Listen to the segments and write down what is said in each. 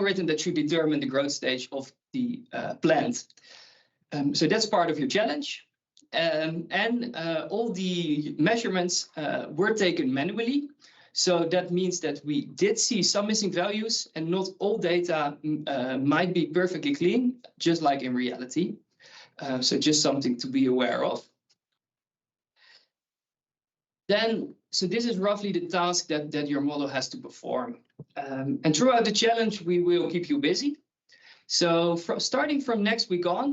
algorithm that should determine the growth stage of the plant. So that's part of your challenge. And all the measurements were taken manually. So that means that we did see some missing values, and not all data might be perfectly clean, just like in reality. So just something to be aware of. So this is roughly the task that your model has to perform. And throughout the challenge, we will keep you busy. So starting from next week on,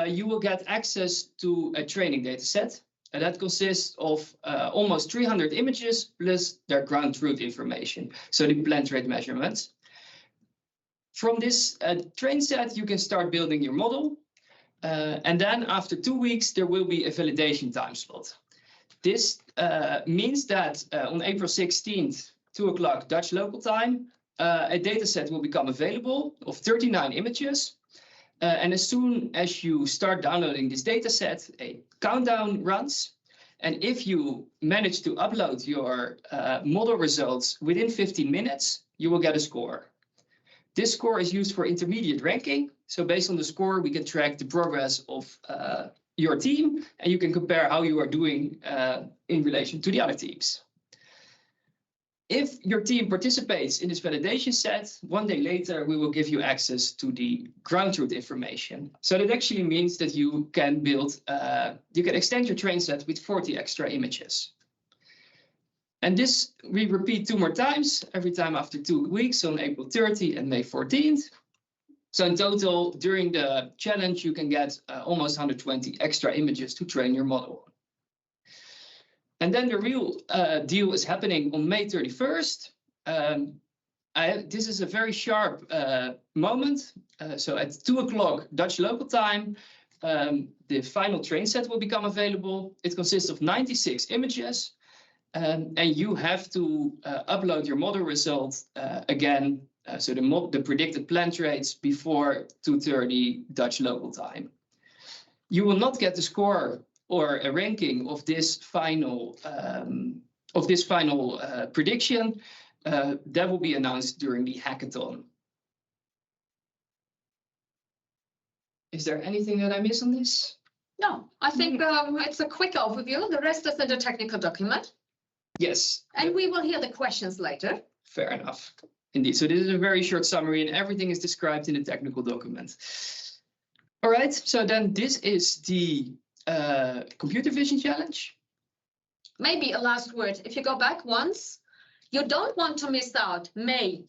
you will get access to a training data set. And that consists of almost 300 images plus their ground truth information, so the plant rate measurements. From this train set, you can start building your model. And then after 2 weeks, there will be a validation time slot. This means that on April 16th, 2 o'clock Dutch local time, a data set will become available of 39 images. And as soon as you start downloading this data set, a countdown runs. And if you manage to upload your model results within 15 minutes, you will get a score. This score is used for intermediate ranking. So based on the score, we can track the progress of your team, and you can compare how you are doing in relation to the other teams. If your team participates in this validation set, 1 day later, we will give you access to the ground truth information. So that actually means that you can extend your train set with 40 extra images. And this we repeat 2 more times, every time after 2 weeks on April 30 and May 14th. So in total, during the challenge, you can get almost 120 extra images to train your model. And then the real deal is happening on May 31st. This is a very sharp moment. So at 2 o'clock Dutch local time, the final train set will become available. It consists of 96 images. And you have to upload your model result again. So the predicted plant rates before 2:30 Dutch local time. You will not get the score or a ranking of this final prediction. That will be announced during the hackathon. Is there anything that I miss on this? No, I think it's a quick overview. The rest is in the technical document. Yes. And we will hear the questions later. Fair enough. Indeed. So this is a very short summary, and everything is described in the technical document. All right. So then this is the computer vision challenge. Maybe a last word. If you go back once, you don't want to miss out May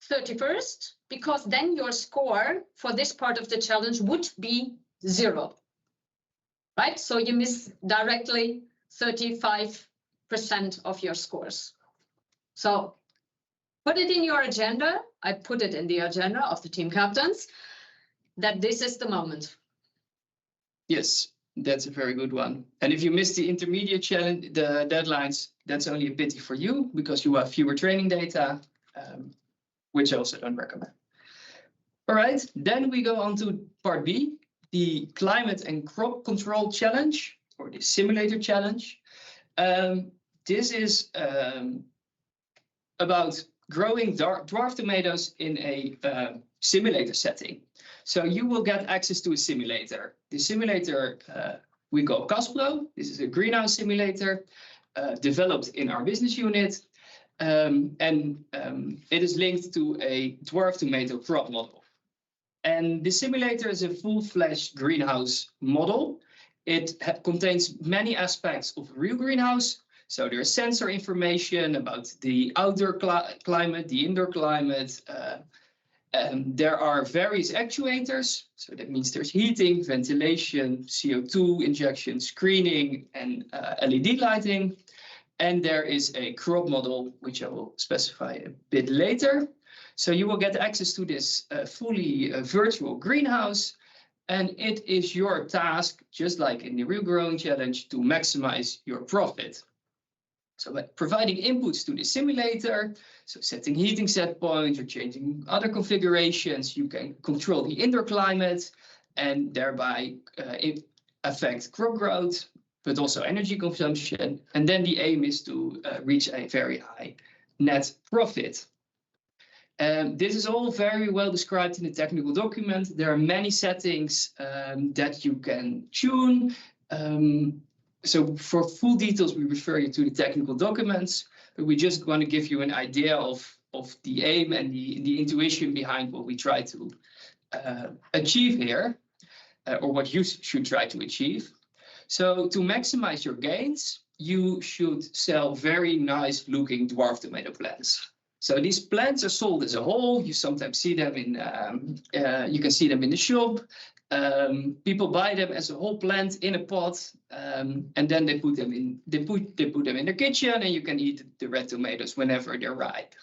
31st, because then your score for this part of the challenge would be 0. Right? So you miss directly 35% of your scores. So put it in your agenda. I put it in the agenda of the team captains that this is the moment. Yes, that's a very good one. And if you miss the intermediate challenge, the deadlines, that's only a pity for you because you have fewer training data, which I also don't recommend. All right, then we go on to part B, the climate and crop control challenge, or the simulator challenge. This is about growing dwarf tomatoes in a simulator setting. So you will get access to a simulator. The simulator we call Caspro. This is a greenhouse simulator developed in our business unit. It is linked to a dwarf tomato crop model. And the simulator is a full-fledged greenhouse model. It contains many aspects of a real greenhouse. So there's sensor information about the outdoor climate, the indoor climate. There are various actuators. So that means there's heating, ventilation, CO2 injection, screening, and LED lighting. And there is a crop model, which I will specify a bit later. So you will get access to this fully virtual greenhouse. And it is your task, just like in the Real Growing Challenge, to maximize your profit. So by providing inputs to the simulator, so setting heating set points or changing other configurations, you can control the indoor climate and thereby affect crop growth, but also energy consumption. And then the aim is to reach a very high net profit. This is all very well described in the technical document. There are many settings that you can tune. So for full details, we refer you to the technical documents, but we just want to give you an idea of the aim and the intuition behind what we try to achieve here, or what you should try to achieve. So to maximize your gains, you should sell very nice looking dwarf tomato plants. So these plants are sold as a whole. You sometimes see them in, you can see them in the shop. People buy them as a whole plant in a pot, and then they put them in. They put them in their kitchen, and you can eat the red tomatoes whenever they're ripe.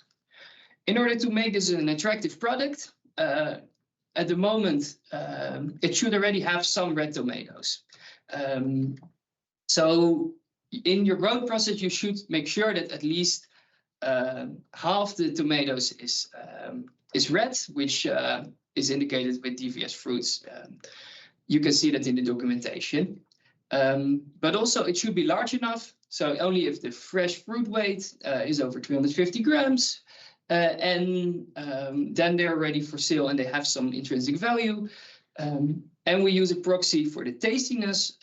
In order to make this an attractive product, at the moment, it should already have some red tomatoes. So in your growth process, you should make sure that at least half the tomatoes is red, which is indicated with DVS fruits. You can see that in the documentation. But also it should be large enough. So only if the fresh fruit weight is over 350 grams. And then they're ready for sale and they have some intrinsic value. And we use a proxy for the tastiness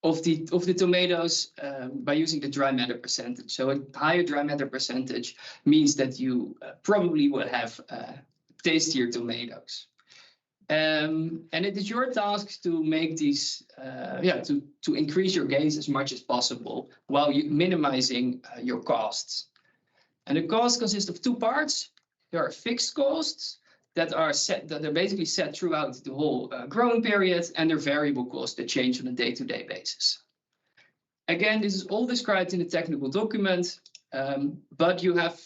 of the tomatoes by using the dry matter percentage. So a higher dry matter percentage means that you probably will have tastier tomatoes. And it is your task to make these, to increase your gains as much as possible while you minimizing your costs. And the cost consists of two parts. There are fixed costs that are basically set throughout the whole growing period, and their variable costs that change on a day-to-day basis. Again, this is all described in the technical document, but you have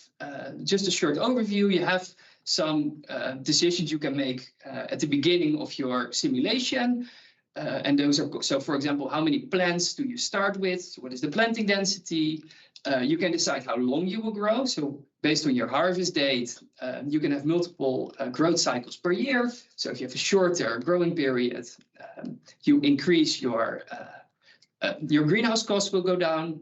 just a short overview. You have some decisions you can make at the beginning of your simulation. And those are, so for example, how many plants do you start with? What is the planting density? You can decide how long you will grow. So based on your harvest date, you can have multiple growth cycles per year. So if you have a shorter growing period, you increase your greenhouse costs will go down.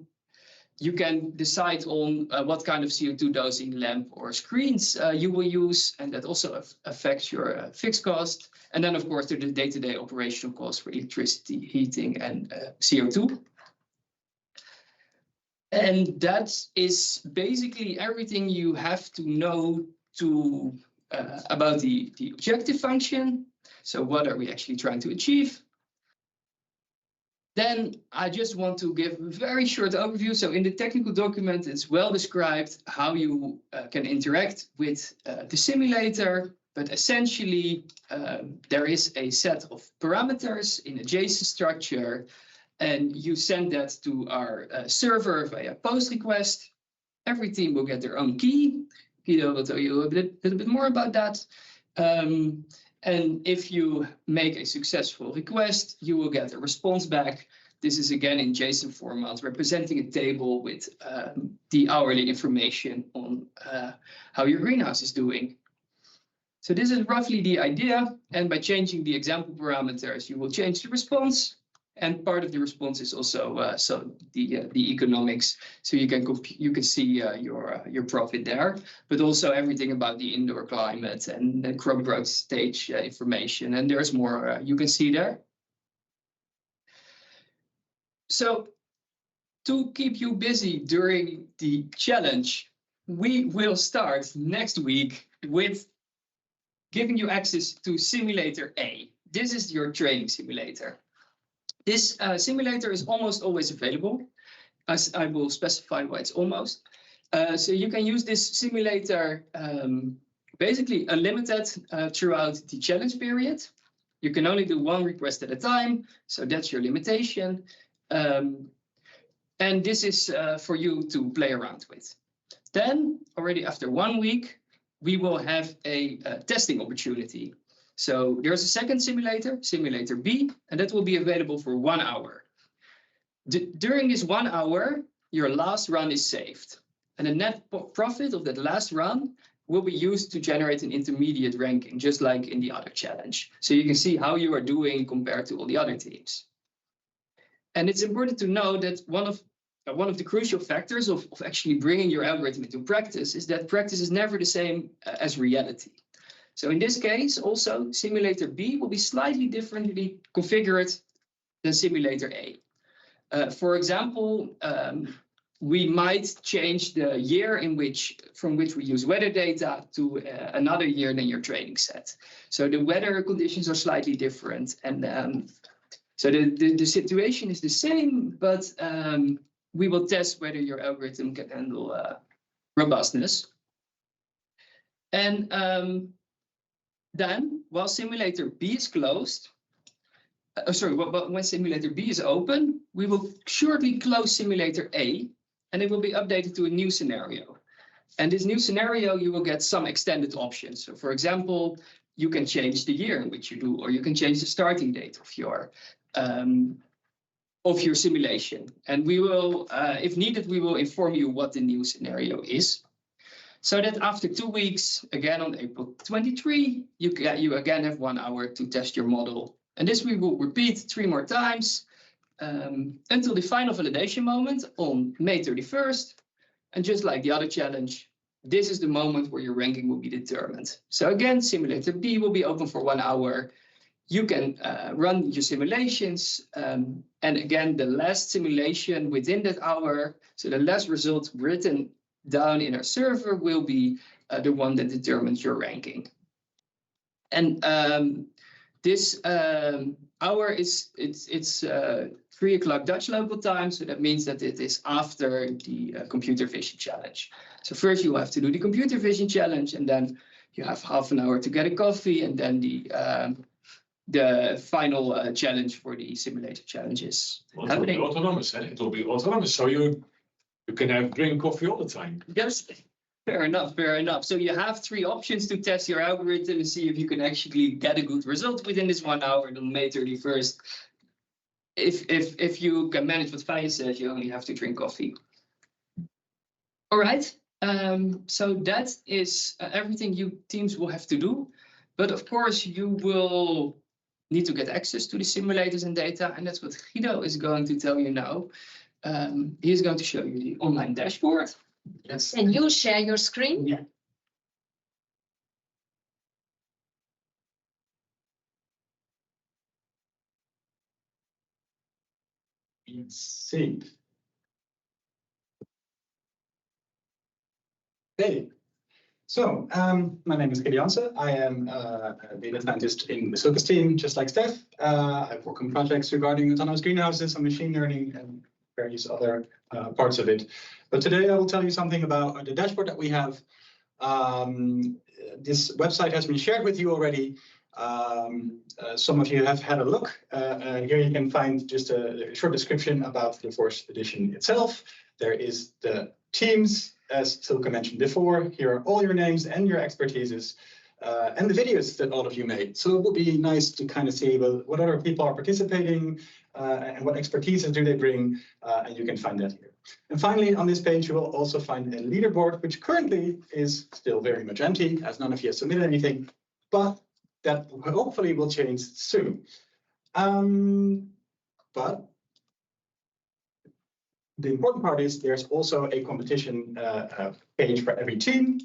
You can decide on what kind of CO2 dosing lamp or screens you will use, and that also affects your fixed cost. And then, of course, there are the day-to-day operational costs for electricity, heating, and CO2. And that is basically everything you have to know about the objective function. So what are we actually trying to achieve? Then I just want to give a very short overview. So in the technical document, it's well described how you can interact with the simulator. But essentially, there is a set of parameters in a JSON structure, and you send that to our server via POST request. Every team will get their own key. Guido will tell you a little bit more about that. And if you make a successful request, you will get a response back. This is again in JSON format, representing a table with the hourly information on how your greenhouse is doing. So this is roughly the idea. And by changing the example parameters, you will change the response. And part of the response is also the economics. So you can see your profit there, but also everything about the indoor climate and the crop growth stage information. And there's more you can see there. So to keep you busy during the challenge, we will start next week with giving you access to Simulator A. This is your training simulator. This simulator is almost always available, as I will specify why it's almost. So you can use this simulator basically unlimited throughout the challenge period. You can only do one request at a time, so that's your limitation. And this is for you to play around with. Then, already after 1 week, we will have a testing opportunity. So there's a second simulator, Simulator B, and that will be available for 1 hour. During this 1 hour, your last run is saved. And the net profit of that last run will be used to generate an intermediate ranking, just like in the other challenge. So you can see how you are doing compared to all the other teams. And it's important to know that one of one of the crucial factors of actually bringing your algorithm into practice is that practice is never the same as reality. So in this case, also, simulator B will be slightly differently configured than simulator A. For example, we might change the year from which we use weather data to another year than your training set. So the weather conditions are slightly different. And so the situation is the same, but we will test whether your algorithm can handle robustness. And then, while simulator B is closed, when simulator B is open, we will shortly close simulator A, and it will be updated to a new scenario. And this new scenario, you will get some extended options. So for example, you can change the year in which you do, or you can change the starting date of your simulation. And we will, if needed, we will inform you what the new scenario is. So that after 2 weeks, again on April 23, you again have 1 hour to test your model. And this we will repeat 3 more times until the final validation moment on May 31st. And just like the other challenge, this is the moment where your ranking will be determined. So again, simulator B will be open for 1 hour. You can run your simulations. And again, the last simulation within that hour, so the last result written down in our server will be the one that determines your ranking. And this hour it's 3 o'clock Dutch local time, so that means that it is after the computer vision challenge. So first you have to do the computer vision challenge, and then you have half an hour to get a coffee, and then the final challenge for the simulator challenges. Well, it will be autonomous, eh? It will be autonomous, so you can drink coffee all the time. Yes. Fair enough, fair enough. So you have 3 options to test your algorithm and see if you can actually get a good result within this 1 hour on May 31st. If you can manage what Faye says, you only have to drink coffee. All right. So that is everything you teams will have to do. But of course, you will need to get access to the simulators and data, and that's what Guido is going to tell you now. He is going to show you the online dashboard. Yes. And you share your screen? Yeah. Let's see. Hey, so my name is Gilly Jansen. I am a data scientist in the Silkus team, just like Steph. I work on projects regarding autonomous greenhouses and machine learning and various other parts of it. But today I will tell you something about the dashboard that we have. This website has been shared with you already. Some of you have had a look. Here you can find just a short description about the 4th edition itself. There is the teams, as Silke mentioned before. Here are all your names and your expertises and the videos that all of you made. So it would be nice to kind of see what other people are participating and what expertise do they bring, and you can find that here. And finally, on this page, you will also find a leaderboard, which currently is still very much empty, as none of you have submitted anything, but that hopefully will change soon. But the important part is there's also a competition page for every team.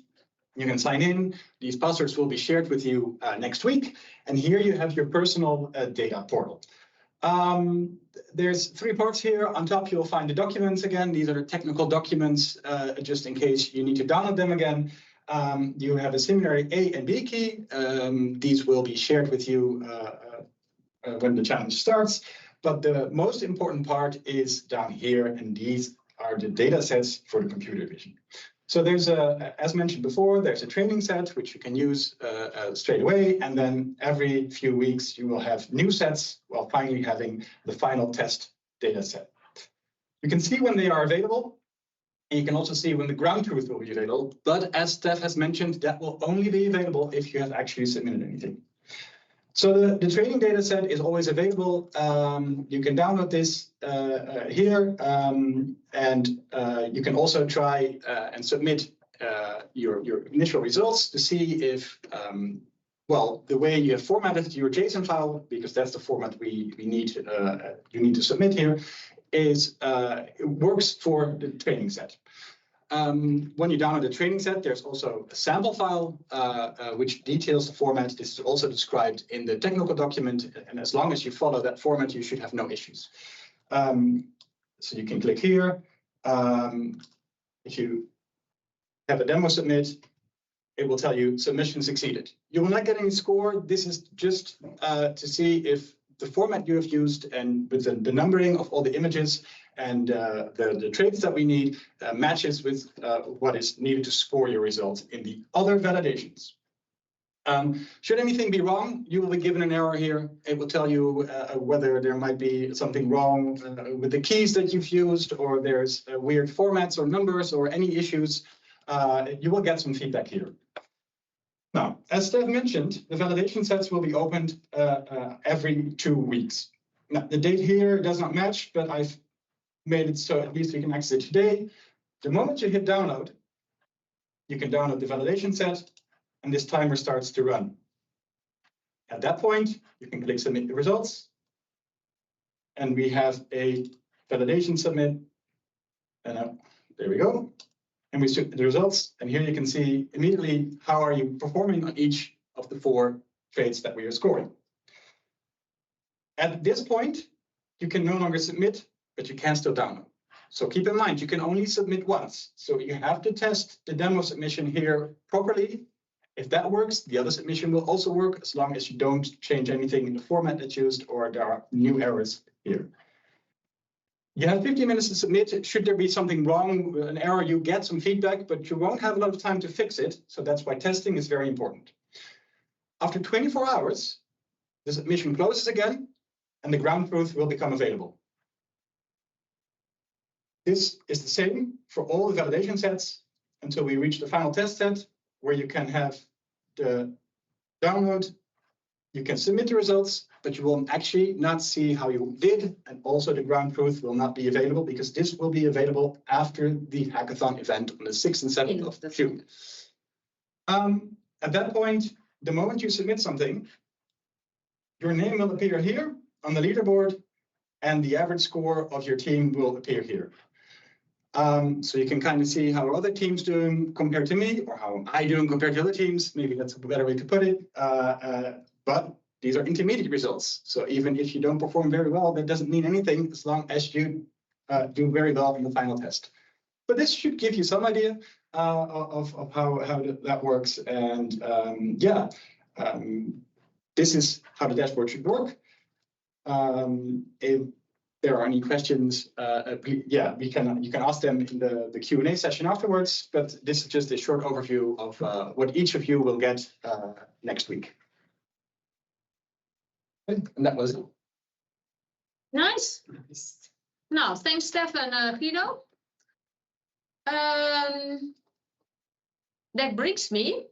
You can sign in. These passwords will be shared with you next week. And here you have your personal data portal. There's 3 parts here. On top, you'll find the documents again. These are the technical documents, just in case you need to download them again. You have a seminary A and B key. These will be shared with you when the challenge starts. But the most important part is down here, and these are the data sets for the computer vision. So there's as mentioned before, there's a training set which you can use straight away, and then every few weeks you will have new sets while finally having the final test data set. You can see when they are available, and you can also see when the ground truth will be available. But as Steph has mentioned, that will only be available if you have actually submitted anything. So the training data set is always available. You can download this here, and you can also try and submit your initial results to see if, well, the way you have formatted your JSON file, because that's the format you need to submit here, is it works for the training set. When you download the training set, there's also a sample file which details the format. This is also described in the technical document, and as long as you follow that format, you should have no issues. So you can click here. If you have a demo submit, it will tell you submission succeeded. You will not get any score. This is just to see if the format you have used and with the numbering of all the images and the traits that we need matches with what is needed to score your result in the other validations. Should anything be wrong, you will be given an error here. It will tell you whether there might be something wrong with the keys that you've used, or there's weird formats or numbers or any issues. You will get some feedback here. Now, as Steph mentioned, the validation sets will be opened every 2 weeks. Now, the date here does not match, but I've made it so at least we can access it today. The moment you hit download, you can download the validation set, and this timer starts to run. At that point, you can click submit the results, and we have a validation submit. And there we go. And we submit the results, and here you can see immediately how are you performing on each of the 4 traits that we are scoring. At this point, you can no longer submit, but you can still download. So keep in mind, you can only submit once. So you have to test the demo submission here properly. If that works, the other submission will also work, as long as you don't change anything in the format that's used or there are new errors here. You have 15 minutes to submit. Should there be something wrong, an error, you get some feedback, but you won't have a lot of time to fix it. So that's why testing is very important. After 24 hours, the submission closes again, and the ground truth will become available. This is the same for all the validation sets until we reach the final test set, where you can have the download. You can submit the results, but you will actually not see how you did. And also the ground truth will not be available, because this will be available after the hackathon event on the 6th and 7th of June. At that point, the moment you submit something, your name will appear here on the leaderboard, and the average score of your team will appear here. So you can kind of see how other teams doing compared to me, or how I doing compared to other teams. Maybe that's a better way to put it. But these are intermediate results. So even if you don't perform very well, that doesn't mean anything as long as you do very well in the final test. But this should give you some idea of how that works. And this is how the dashboard should work. If there are any questions, you can ask them in the Q&A session afterwards. But this is just a short overview of what each of you will get next week. And that was it. Nice. Now, thanks, Stefan and Guido. That brings me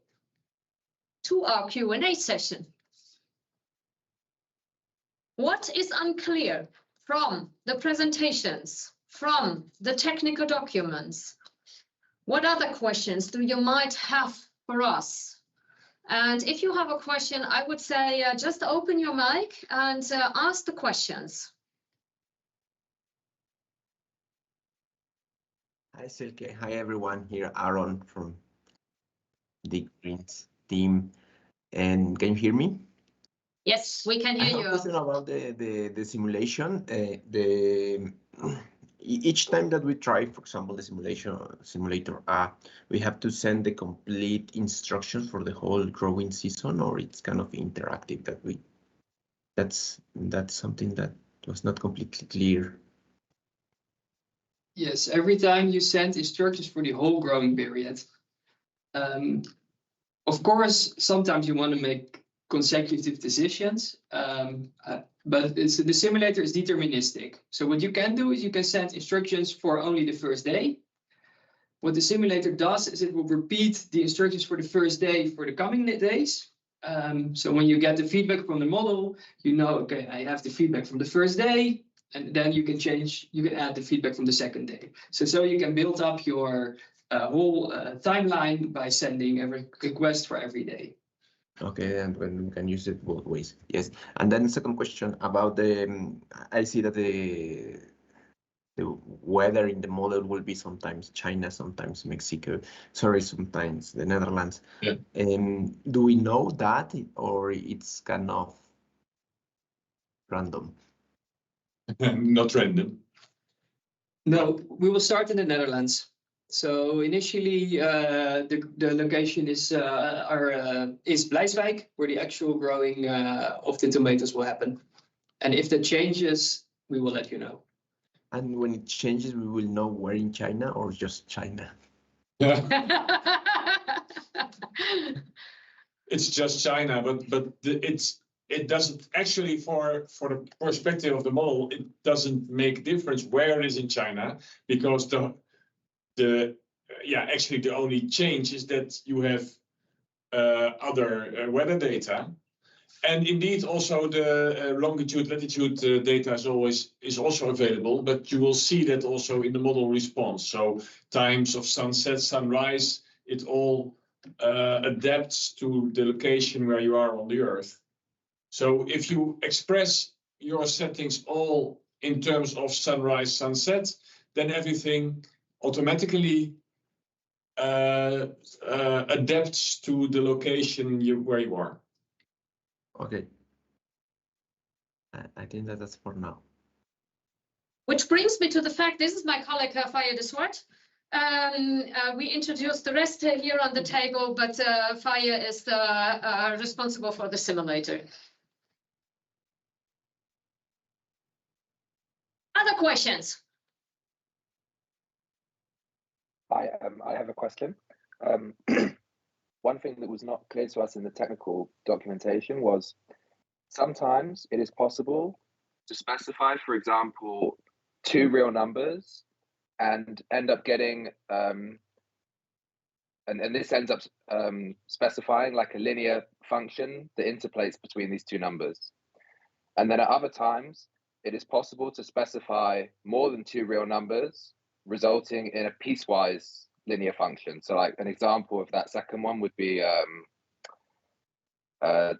to our Q&A session. What is unclear from the presentations, from the technical documents? What other questions do you might have for us? And if you have a question, I would say just open your mic and ask the questions. Hi, Silke. Hi, everyone. Here, Aaron from the Greens team. And can you hear me? Yes, we can I hear have a you. question about the simulation. Each time that we try, for example, the simulator, we have to send the complete instructions for the whole growing season, or it's kind of interactive that that's something that was not completely clear. Yes, every time you send instructions for the whole growing period. Of course, sometimes you want to make consecutive decisions, but the simulator is deterministic. So what you can do is you can send instructions for only the first day. What the simulator does is it will repeat the instructions for the first day for the coming days. So when you get the feedback from the model, you know, okay, I have the feedback from the first day, and then you can add the feedback from the second day. So you can build up your whole timeline by sending a request for every day. Okay, and when we can use it both ways. Yes. And then second question about the, I see that the weather in the model will be sometimes China, sometimes Mexico, sorry, sometimes the Netherlands. Yeah. Do we know that, or it's kind of random? Not random. No, we will start in the Netherlands. So initially, the location is Bleiswijk, where the actual growing of the tomatoes will happen. And if that changes, we will let you know. And when it changes, we will know where in China or just China. Yeah, it's just China, but it doesn't actually for the perspective of the model, it doesn't make a difference where it is in China, because actually the only change is that you have other weather data. And indeed, also the longitude, latitude data is also available, but you will see that also in the model response. So times of sunset, sunrise, it all adapts to the location where you are on the Earth. So if you express your settings all in terms of sunrise, sunset, then everything automatically adapts to the location where you are. Okay. I think that's for now. Which brings me to the fact, this is my colleague, Faye de Swart. We introduced the rest here on the table, but Faye is responsible for the simulator. Other questions? I have a question. One thing that was not clear to us in the technical documentation was sometimes it is possible to specify, for example, 2 real numbers and end up getting, and this ends up specifying like a linear function that interpolates between these 2 numbers. And then at other times, it is possible to specify more than 2 real numbers, resulting in a piecewise linear function. So like an example of that second one would be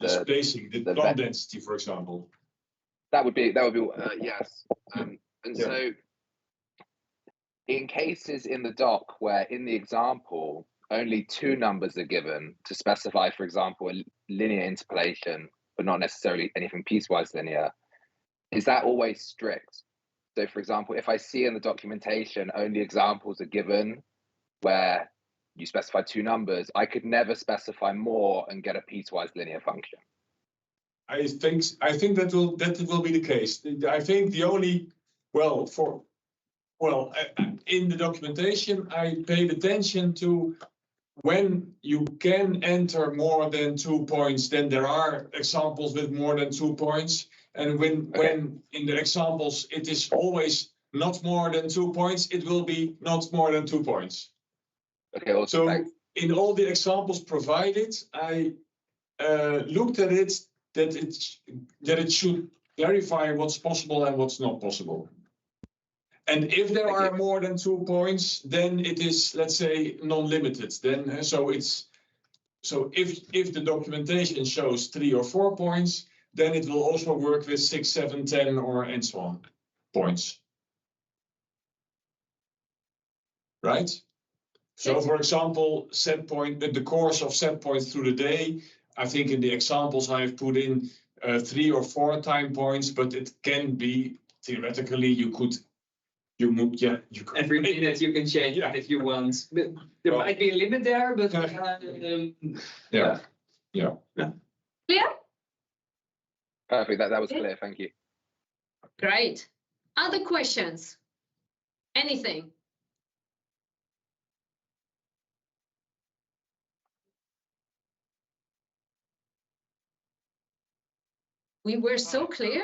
Displacing the plant density, for example. That would be yes. So in cases in the doc where in the example only 2 numbers are given to specify, for example, a linear interpolation, but not necessarily anything piecewise linear, is that always strict? So for example, if I see in the documentation only examples are given where you specify 2 numbers, I could never specify more and get a piecewise linear function. I think that will be the case. I think the only in the documentation, I paid attention to when you can enter more than 2 points, then there are examples with more than 2 points. And when in the examples it is always not more than 2 points, it will be not more than 2 points. Okay. Awesome. So Thanks. in all the examples provided, I looked at it that it should clarify what's possible and what's not possible. And if there are more than 2 points, then it is, let's say, non-limited. Then if the documentation shows 3 or 4 points, then it will also work with 6, 7, 10, or and so on points. Right? So, for example, set point, the course of set points through the day, I think in the examples I've put in 3 or 4 time points, but it can be theoretically you could. Every minute you can change it if you want. But there might be a limit there, but yeah. Clear? Perfect. That was clear. Thank you. Great. Other questions? Anything? We were so clear.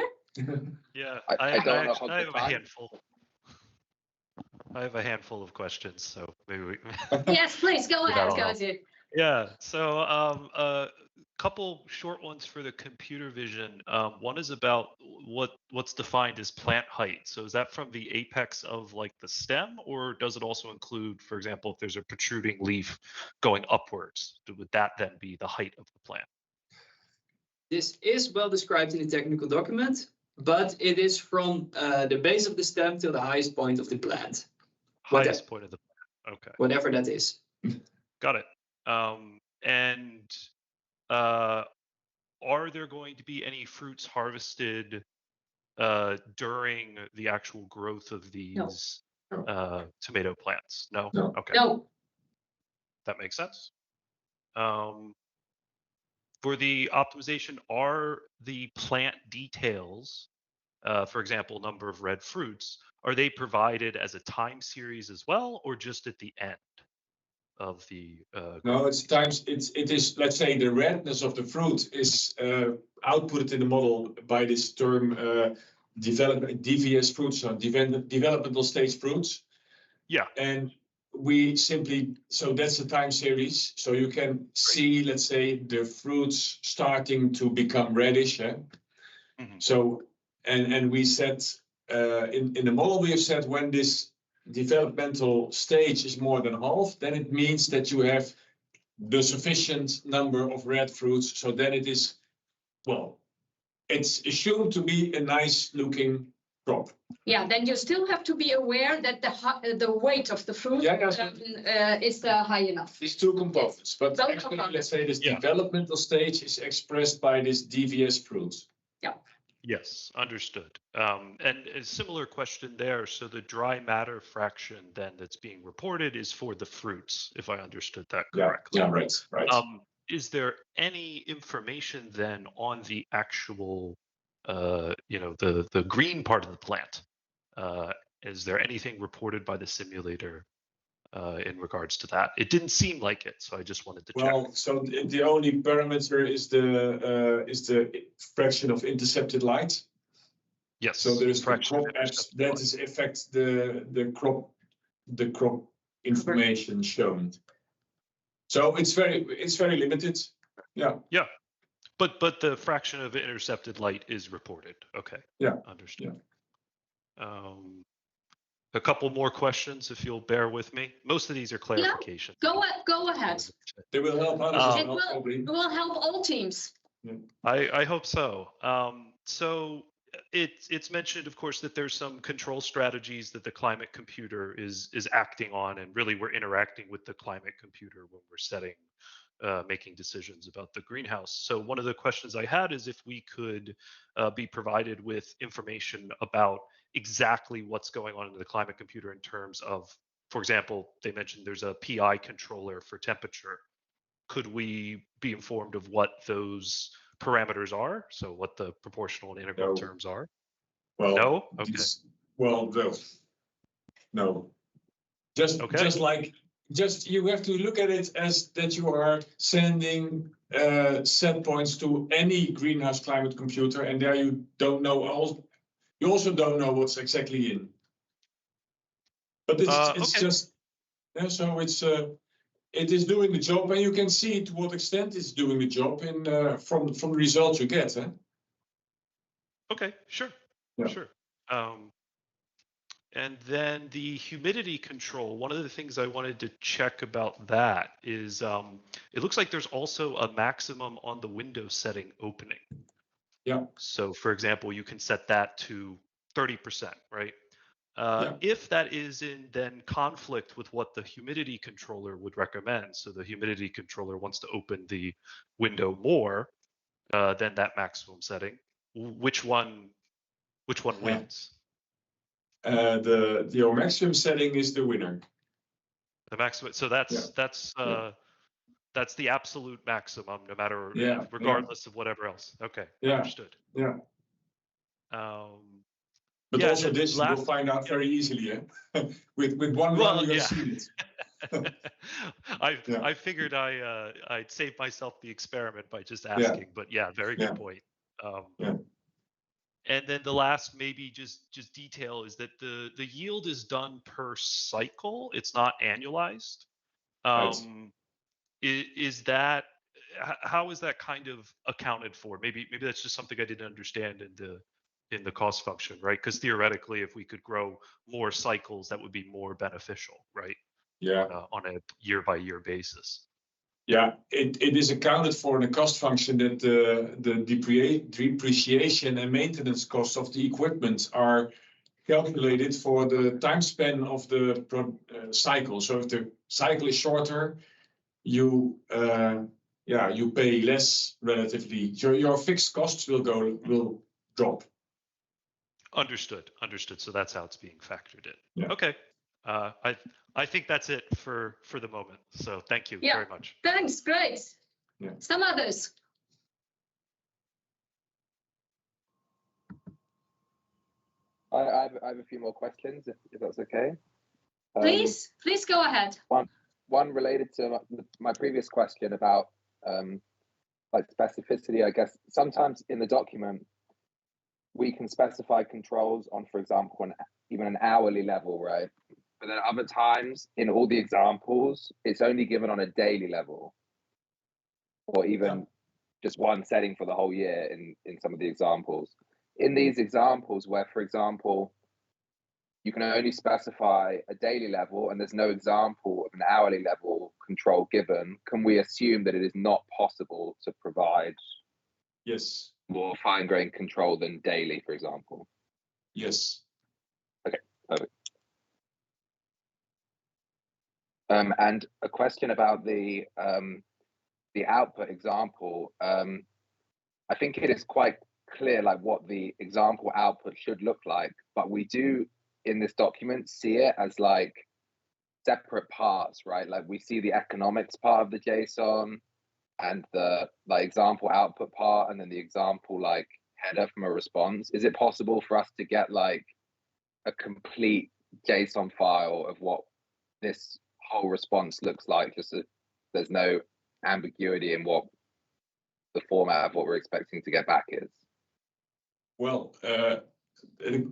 Yeah, I don't know how I to have a time. handful. I have a handful of questions, so maybe we. Yes, please go ahead, all. Gazi. Yeah. So a couple short ones for the computer vision. One is about what's defined as plant height. So is that from the apex of like the stem, or does it also include, for example, if there's a protruding leaf going upwards, would that then be the height of the plant? this is well described in the technical document. but it is from the base of the stem to the highest point of the plant. What- Highest point of the plant. Okay. Whatever that is. Got it. And are there going to be any fruits harvested during the actual growth of these tomato plants? No? No. Okay. No, That makes sense. For the optimization, are the plant details, for example, number of red fruits, are they provided as a time series as well, or just at the end of the? No, it's times, it is, let's say the redness of the fruit is outputted in the model by this term DVS fruits, so developmental stage fruits. Yeah. And we simply, so that's the time series. So you can see, let's say, the fruits starting to become reddish. Mhm. So, and we said, in the model, we have said when this developmental stage is more than half, then it means that you have the sufficient number of red fruits. So then it is, well, it's assumed to be a nice looking crop. yeah, then you still have to be aware that the weight of the fruit Yeah, yeah. is high enough. These two components, but Both actually, components. let's say this Yeah. developmental stage is expressed by this DVS fruits. Yes, understood. And a similar question there. So the dry matter fraction then that's being reported is for the fruits, if I understood that correctly. Yeah, right. Is there any information then on the actual, the green part of the plant? Is there anything reported by the simulator in regards to that? It didn't seem like it, so I just wanted to check. Well, so the only parameter is the fraction of intercepted light. Yes. So there is the fraction crop of apps intercepted that light. is affect the crop information shown. So it's very limited. Yeah. Yeah, but the fraction of intercepted light is reported. Okay. Yeah. Understood. A couple more questions, if you'll bear with me. Most of these are clarifications. Go ahead. They will help others as It well, probably. will help all teams. I hope so. So it's mentioned, of course, that there's some control strategies that the climate computer is acting on, and really we're interacting with the climate computer when we're setting, making decisions about the greenhouse. So one of the questions I had is if we could be provided with information about exactly what's going on in the climate computer in terms of, for example, they mentioned there's a PI controller for temperature. Could we be informed of what those parameters are? So what the proportional and integral No. terms are? Well, No? Okay. No. Just Okay. just you have to look at it as that you are sending set points to any greenhouse climate computer, and there you don't know you also don't know what's exactly in. But it's Okay. just, yeah, so it is doing the job, and you can see to what extent it's doing the job in from the results you get. Okay, sure. Yeah. Sure. And then the humidity control, one of the things I wanted to check about that is it looks like there's also a maximum on the window setting opening. Yeah. So for example, you can set that to 30%, right? Yeah. If that is in then conflict with what the humidity controller would recommend, so the humidity controller wants to open the window more than that maximum setting, which one wins? Your maximum setting is the winner. The maximum. So that's the absolute maximum, no matter, regardless of whatever else. Okay, understood. Yeah. But yeah, also then this you will find out very easily, with one run you have seen it. I figured I'd save myself the experiment by just asking, but yeah, very good point. And then the last maybe just detail is that the yield is done per cycle. It's not annualized. Right. Is that, how is that kind of accounted for? Maybe that's just something I didn't understand in the cost function, right? Because theoretically, if we could grow more cycles, that would be more beneficial, right? Yeah. On a year by year basis. Yeah, it is accounted for in the cost function that the depreciation and maintenance costs of the equipment are calculated for the time span of the cycle. So if the cycle is shorter, you you pay less relatively. So your fixed costs will drop. Understood. Understood. So that's how it's being factored in. Yeah. Okay. I think that's it for the moment. So thank you Yeah. very much. Thanks, great. Yeah. Some others. I have a few more questions, if that's okay. Please go ahead. One related to my previous question about like specificity. I guess sometimes in the document we can specify controls on, for example, even an hourly level, right? But then other times in all the examples, it's only given on a daily level, or even just one setting for the whole year in some of the examples. In these examples where, for example, you can only specify a daily level and there's no example of an hourly level control given, can we assume that it is not possible to provide Yes. more fine-grained control than daily, for example? Yes. Okay, perfect. And a question about the output example. I think it is quite clear like what the example output should look like, but we do in this document see it as like separate parts, right? Like we see the economics part of the JSON and the like example output part, and then the example like header from a response. Is it possible for us to get like a complete JSON file of what this whole response looks like, just so there's no ambiguity in what the format of what we're expecting to get back is? Well,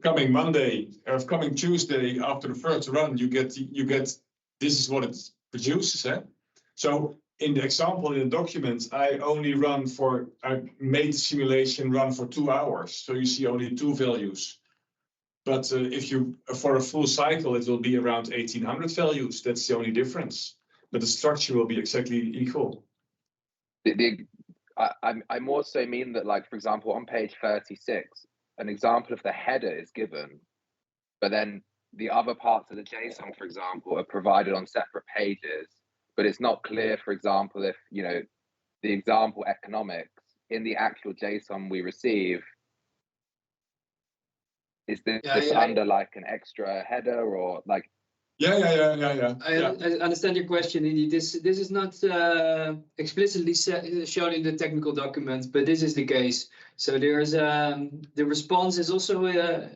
coming Monday or coming Tuesday after the first run, you get this is what it produces. So in the example in the document, I made the simulation run for 2 hours. So you see only 2 values. But if you for a full cycle, it will be around 1800 values. That's the only difference. But the structure will be exactly equal. I more so mean that, like, for example, on page 36, an example of the header is given, but then the other parts of the JSON, for example, are provided on separate pages. But it's not clear, for example, if, you know, the example economics in the actual JSON we receive, is this under like an extra header or like? Yeah. I understand your question. Indeed, this is not explicitly shown in the technical document, but this is the case. So there's the response is also a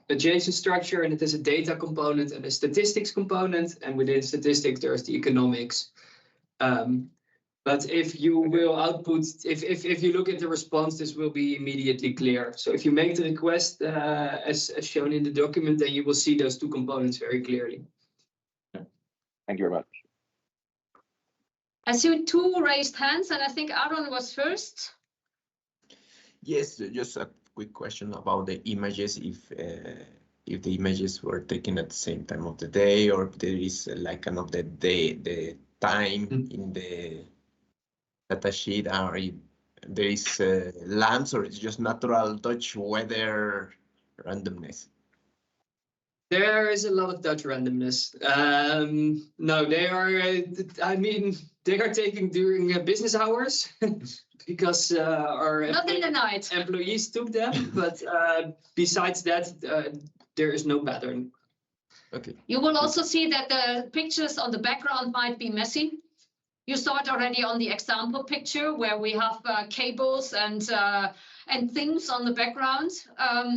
JSON structure, and it has a data component and a statistics component, and within statistics there's the economics. But if you will output, if you look at the response, this will be immediately clear. So if you make the request as shown in the document, then you will see those 2 components very clearly. Thank you very much. I see 2 raised hands, and I think Aaron was first. Yes, just a quick question about the images. If the images were taken at the same time of the day, or if there is like kind of the time in the data sheet, or if there is lamps, or it's just natural Dutch weather randomness. There is a lot of Dutch randomness. No, they are. I mean, they are taken during business hours because our Not in the night. employees took them. But besides that, there is no pattern. Okay. You will also see that the pictures on the background might be messy. You saw it already on the example picture where we have cables and things on the background.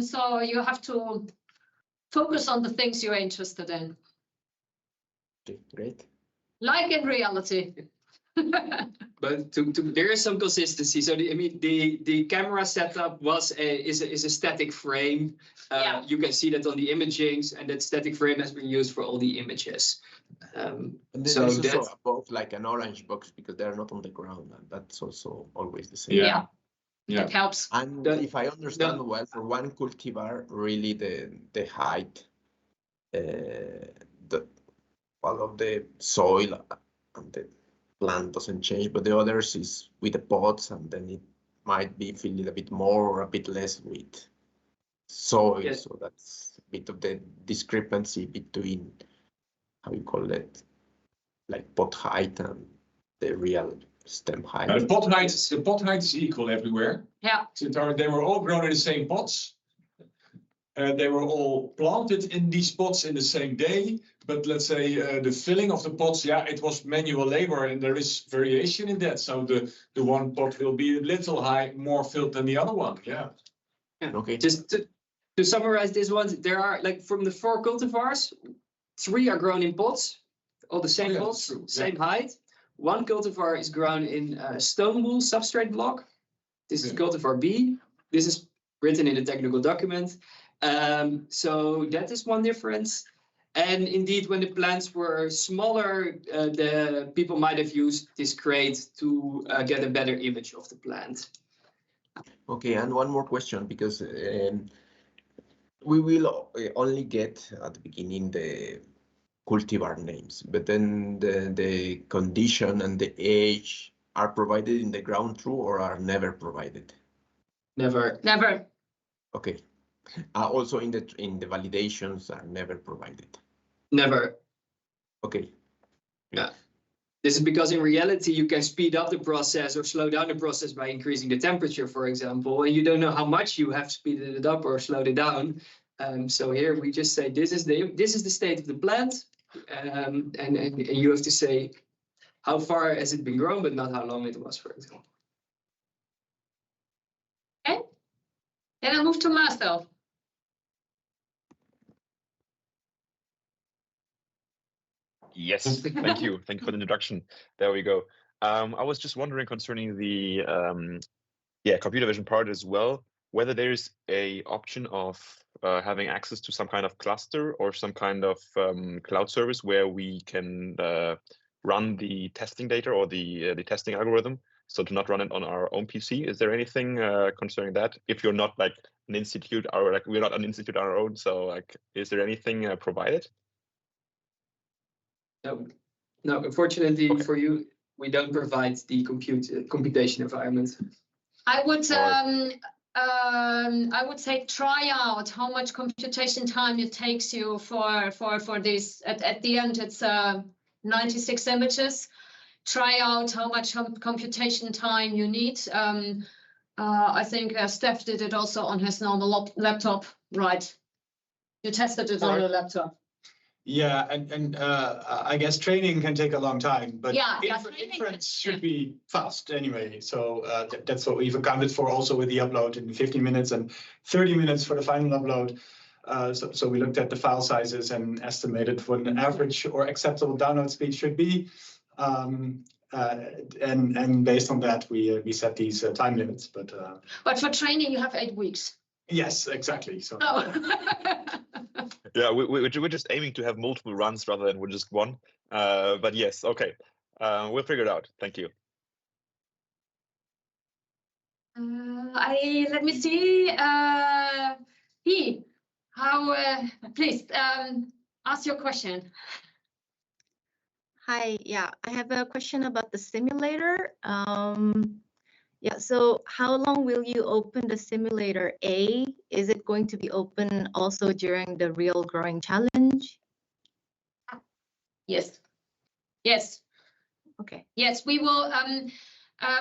So you have to focus on the things you're interested in. Okay, great. Like in reality. But there is some consistency. So the camera setup is a static frame. Yeah. You can see that on the imagings, and that static frame has been used for all the images. And then So there's that's also above like an orange box because they're not on the ground, and that's also always the same. Yeah. It helps. And if I understand well, for one cultivar, really the height, all of the soil and the plant doesn't change, but the others is with the pots, and then it might be filled a bit more or a bit less with soil. Yes. So that's a bit of the discrepancy between, how you call it, like pot height and the real stem height. The pot height is equal everywhere. Yeah. So they were all grown in the same pots. They were all planted in these pots in the same day, but let's say the filling of the pots, yeah, it was manual labor, and there is variation in that. So the one pot will be a little more filled than the other one. Yeah. Okay. Just to summarize this one, there are, like, from the 4 cultivars, 3 are grown in pots, all the same Yeah, that's pots, true. same height. 1 cultivar is grown in stone wool substrate block. This is Yeah. cultivar B. This is written in the technical document. So that is one difference. And indeed, when the plants were smaller, the people might have used this crate to get a better image of the plant. Okay, and one more question, because we will only get at the beginning the cultivar names, but then the condition and the age are provided in the ground truth or are never provided? Never. Never. Okay. Also in the validations are never provided. Never. Okay. Yeah. This is because in reality, you can speed up the process or slow down the process by increasing the temperature, for example, and you don't know how much you have speeded it up or slowed it down. So here we just say this is the state of the plant, and you have to say how far has it been grown, but not how long it was, for example. Okay. Then I move to Marcel. Yes, thank you. Thank you for the introduction. There we go. I was just wondering concerning the computer vision part as well, whether there's a option of having access to some kind of cluster or some kind of cloud service where we can run the testing data or the testing algorithm, so to not run it on our own PC. Is there anything concerning that? If you're not like an institute, or like we're not an institute on our own, so like, is there anything provided? No, unfortunately Okay. for you, we don't provide the computation environment. I would Alright. I would say try out how much computation time it takes you for this. At the end, it's 96 images. Try out how much computation time you need. I think Steph did it also on his normal laptop, right? You tested it on your laptop. Yeah, and I guess training can take a long time, but Yeah, training inference can- should be fast anyway. So that's what we've accounted for also with the upload in 15 minutes and 30 minutes for the final upload. So we looked at the file sizes and estimated what an average or acceptable download speed should be. And based on that, we set these time limits. But for training, you have 8 weeks. yes, exactly. So. Oh. Yeah, we're just aiming to have multiple runs rather than with just one. But yes, okay. We'll figure it out. Thank you. Let me see. Please ask your question. Hi, yeah, I have a question about the simulator. Yeah, so how long will you open the simulator A? Is it going to be open also during the real growing challenge? Yes. Yes. Okay. Yes, we will.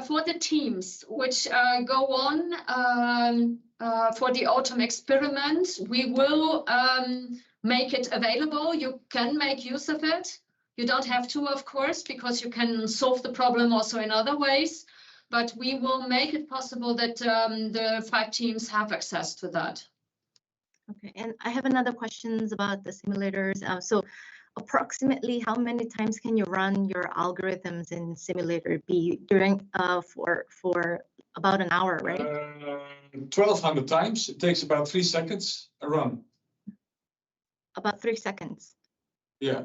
For the teams which go on for the autumn experiment, we will make it available. You can make use of it. You don't have to, of course, because you can solve the problem also in other ways. But we will make it possible that the 5 teams have access to that. Okay, and I have another questions about the simulators. So approximately how many times can you run your algorithms in simulator B during for about an hour, right? 1,200 times. It takes about 3 seconds a run. About 3 seconds. Yeah.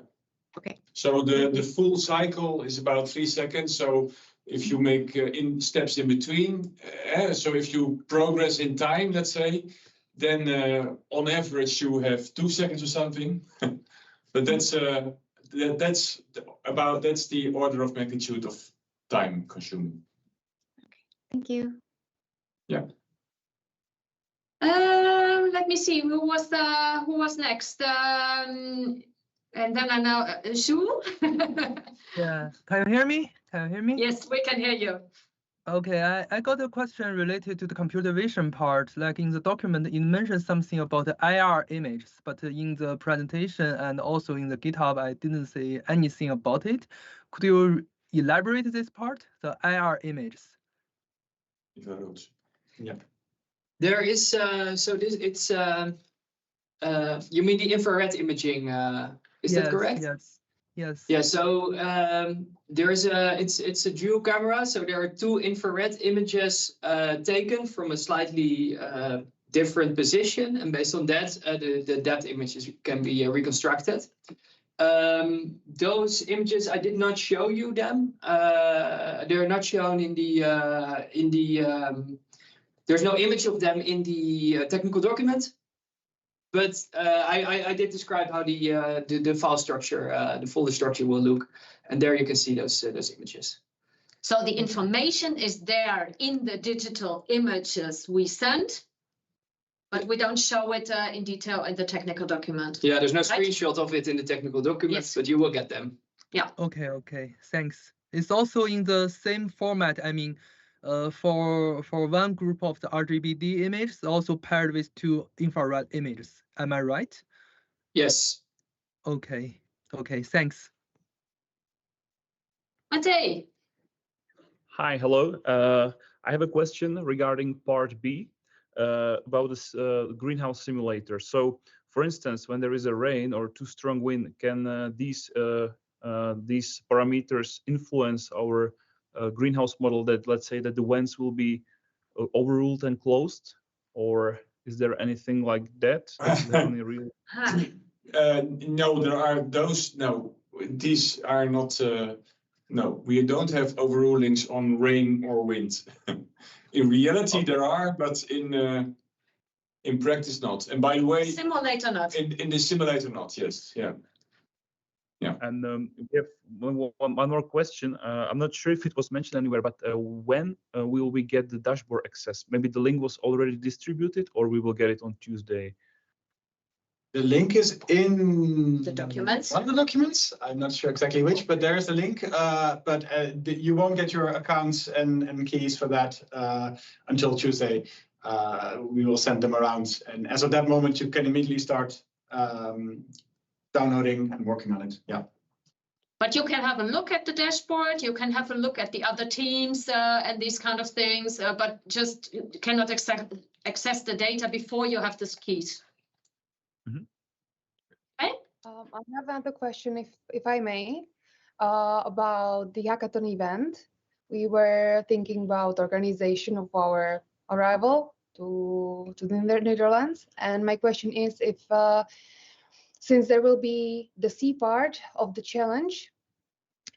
Okay. So the full cycle is about 3 seconds. So if you make steps in between, so if you progress in time, let's say, then on average you have 2 seconds or something. But that's that's the order of magnitude of time consuming. Thank you. Let me see, who was next? And then I know, Shu? Yeah, can you hear me? Can you hear me? Yes, we can hear you. Okay, I got a question related to the computer vision part. Like in the document, it mentions something about the IR images, but in the presentation and also in the GitHub, I didn't see anything about it. Could you elaborate this part, the IR images? Yeah. There is, so this, it's, you mean the infrared imaging, is that correct? Yes, yes. Yeah, so there's it's a dual camera, so there are two infrared images taken from a slightly different position, and based on that, the depth images can be reconstructed. Those images, I did not show you them. They're not shown in the there's no image of them in the technical document. But I did describe how the file structure, the folder structure will look, and there you can see those images. So the information is there in the digital images we send, but we don't show it in detail in the technical document. Yeah, there's no Right? screenshot of it in the technical document, Yes. but you will get them. Okay, thanks. It's also in the same format. I mean, for one group of the RGBD images, also paired with two infrared images. Am I right? Yes. Okay, thanks. Matej, Hi, hello. I have a question regarding part B about this greenhouse simulator. So, for instance, when there is a rain or too strong wind, can these parameters influence our greenhouse model? That, let's say, that the vents will be overruled and closed, or is there anything like that? Is there any real? No, there are those. No, these are not. No, we don't have overrulings on rain or wind. In reality, there are, but in practice, not. And by the way, simulator not. in the simulator, not. Yes, yeah. And we have one more question. I'm not sure if it was mentioned anywhere, but when will we get the dashboard access? Maybe the link was already distributed, or we will get it on Tuesday. The link is in The documents. one of the documents. I'm not sure exactly which, but there is a link. But you won't get your accounts and keys for that until Tuesday. We will send them around, and as of that moment, you can immediately start downloading and working on it. Yeah. But you can have a look at the dashboard, you can have a look at the other teams and these kind of things, but just you cannot access the data before you have the keys. Okay? I have another question, if I may, about the hackathon event. We were thinking about organization of our arrival to the Netherlands, and my question is if since there will be the C part of the challenge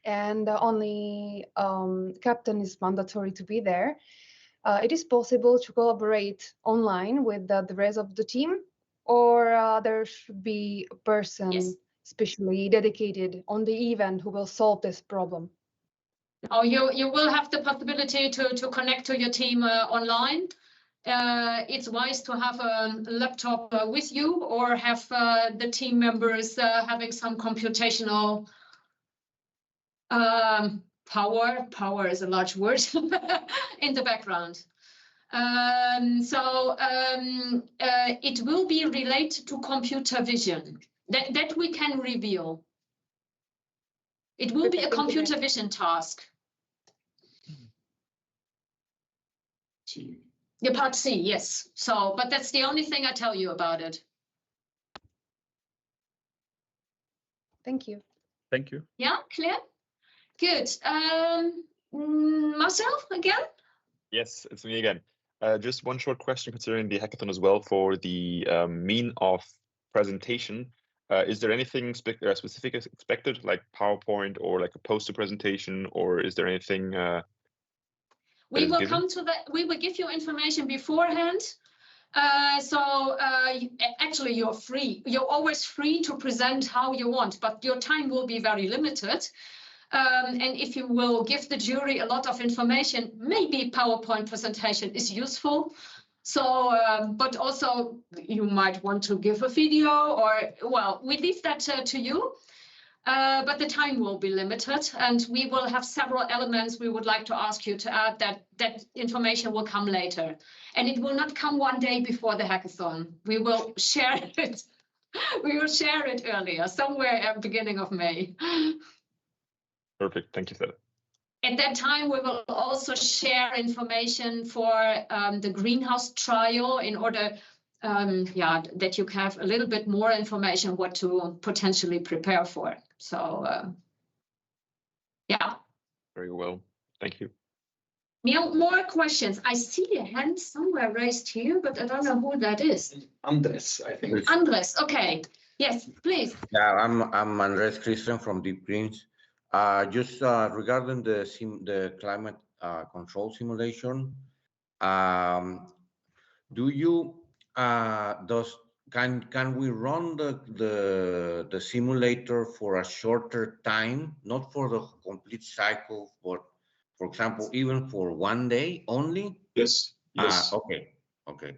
and only captain is mandatory to be there, it is possible to collaborate online with the rest of the team, or there should be a person specially dedicated on the event who will solve this problem? Oh, you will have the possibility to connect to your team online. It's wise to have a laptop with you, or have the team members having some computational power is a large word in the background. It will be related to computer vision that we can reveal. It will be a computer vision task. The part C, yes. So, but that's the only thing I tell you about it. Thank you. Thank you. Yeah, clear? Good. Marcel, again? Yes, it's me again. Just one short question concerning the hackathon as well for the mean of presentation. Is there anything specific expected, like PowerPoint or like a poster presentation, or is there anything? We will come to that. We will give you information beforehand. Actually, you're free. You're always free to present how you want, but your time will be very limited. And if you will give the jury a lot of information, maybe PowerPoint presentation is useful. So, but also you might want to give a video or, well, we leave that to you. But the time will be limited and we will have several elements we would like to ask you to add. That information will come later. And it will not come one day before the hackathon. We will share it. We will share it earlier, somewhere at the beginning of May. Perfect. Thank you for that. At that time, we will also share information for the greenhouse trial in order that you have a little bit more information what to potentially prepare for. So, yeah. Very well. Thank you. More questions. I see a hand somewhere raised here, but I don't know who that is. Andres, I think. Andres, okay. Yes, please. Yeah, I'm Andres Christian from Deep Greens. Just regarding the climate control simulation, do you can we run the simulator for a shorter time, not for the complete cycle, but for example, even for one day only? Yes. Yes. Okay.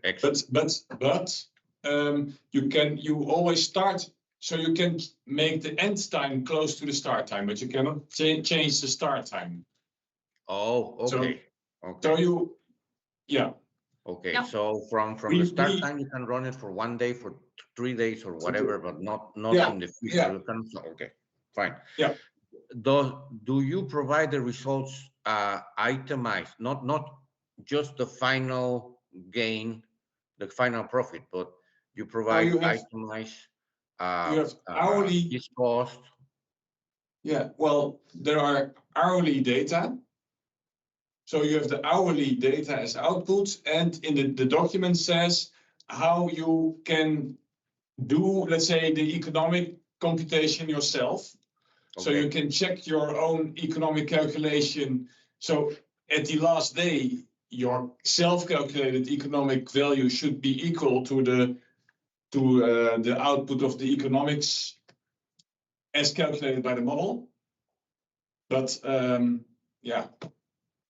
Excellent. But you always start. So you can make the end time close to the start time, but you cannot change the start time. Oh, okay. So yeah. Okay, Yeah. so from the start time, you can run it for one day, for 3 days or whatever, but not in the future. Yeah. You can, okay, fine. Yeah. Do you provide the results itemized, not just the final gain, the final profit, but you provide itemized. You have hourly this cost. Yeah, well, there are hourly data. So you have the hourly data as output, and in the document says how you can do, let's say, the economic computation yourself. Okay. So you can check your own economic calculation. So at the last day, your self-calculated economic value should be equal to the output of the economics as calculated by the model. But yeah.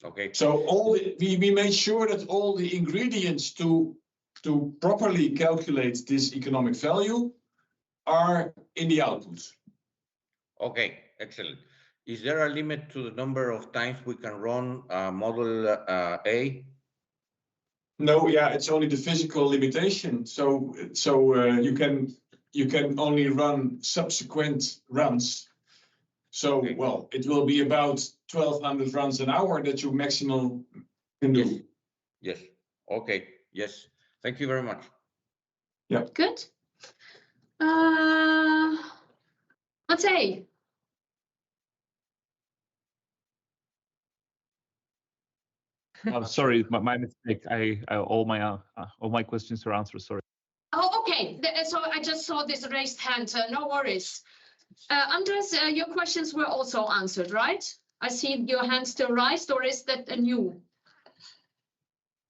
Okay. So we made sure that all the ingredients to properly calculate this economic value are in the output. Okay, excellent. Is there a limit to the number of times we can run model A? No, yeah, it's only the physical limitation. So you can only run subsequent runs. So, okay. Well, it will be about 1,200 runs an hour that you maximum can do. Yes. Okay. Yes. Thank you very much. Yeah. Good. Matej. I'm sorry, my mistake. All my questions are answered. Sorry. Oh, okay. So I just saw this raised hand. No worries. Andres, your questions were also answered, right? I see your hand still raised, or is that a new?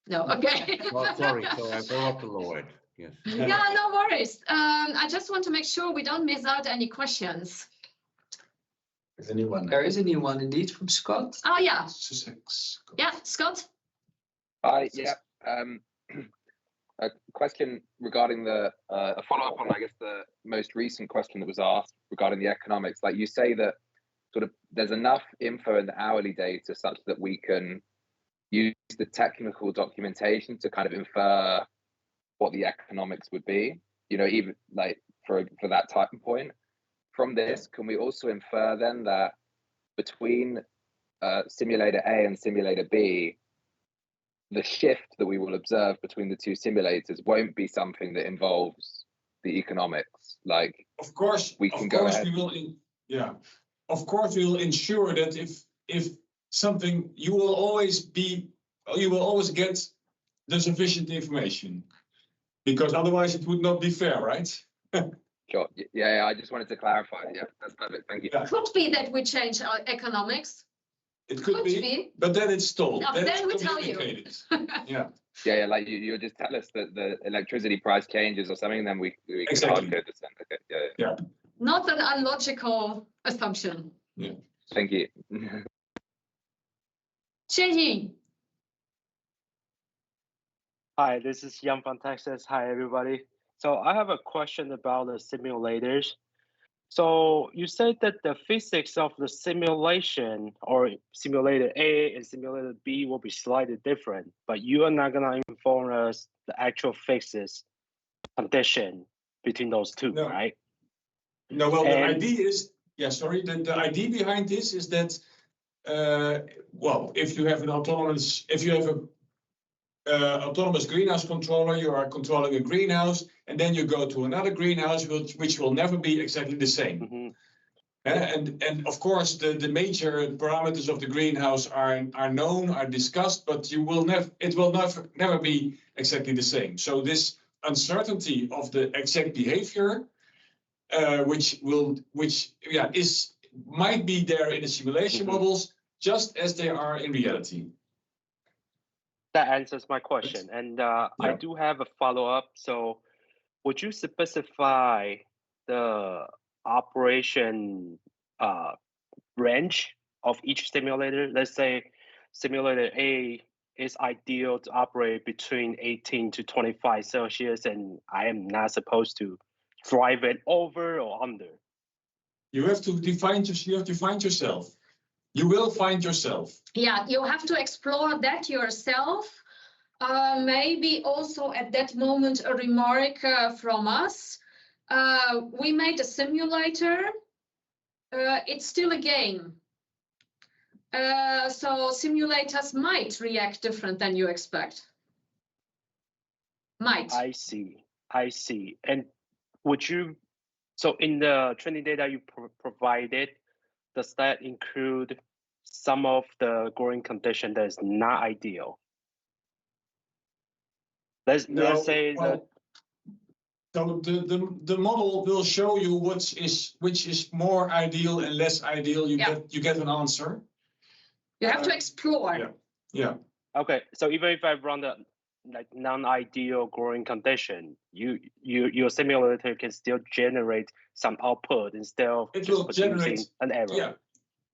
No, okay. Oh, sorry, so I forgot to lower it. Yes. Yeah, no worries. I just want to make sure we don't miss out any questions. There's a new one. There is a new one indeed from Scott. Oh, yeah. Yeah, Scott? Yeah. A question regarding a follow-up on, I guess, the most recent question that was asked regarding the economics. Like you say that sort of there's enough info in the hourly data such that we can use the technical documentation to kind of infer what the economics would be, you know, even like for that type of point. From this, can we also infer then that between simulator A and simulator B, the shift that we will observe between the two simulators won't be something that involves the economics? Like, of course, we can go ahead. Of course, we will ensure that if something, you will always get the sufficient information, because otherwise it would not be fair, right? Sure. Yeah, I just wanted to clarify. Yeah, that's perfect. Thank you. It could be that we change our economics. It could be, but then it's told. No, then we tell you. Yeah. Yeah, like you just tell us that the electricity price changes or something, and then we can Exactly. hard code this. Okay. Yeah. Not an illogical assumption. Yeah. Thank you. Xie. Hi, this is Yang from Texas. Hi, everybody. So I have a question about the simulators. So you said that the physics of the simulation or simulator A and simulator B will be slightly different, but you are not gonna inform us the actual physics condition between those two, right? No, well, the idea is, the idea behind this is that, well, if you have an autonomous, autonomous greenhouse controller, you are controlling a greenhouse, and then you go to another greenhouse, which will never be exactly the same. And of course, the major parameters of the greenhouse are known, are discussed, but it will never be exactly the same. So this uncertainty of the exact behavior, might be there in the simulation models, just as they are in reality. That answers my question. And I do have a follow-up. So would you specify the operation range of each simulator? Let's say simulator A is ideal to operate between 18 to 25 Celsius, and I am not supposed to drive it over or under. You have to find yourself. You will find yourself. Yeah, you have to explore that yourself. Maybe also at that moment a remark from us. We made a simulator. It's still a game. So simulators might react different than you expect. Might. I see. And would you, so in the training data you provided, does that include some of the growing condition that is not ideal? Let's say that. So the model will show you which is more ideal and less ideal. You get an answer. You have to explore. Yeah. Okay, so even if I run the like non-ideal growing condition, your simulator can still generate some output instead of just producing an error. Yeah,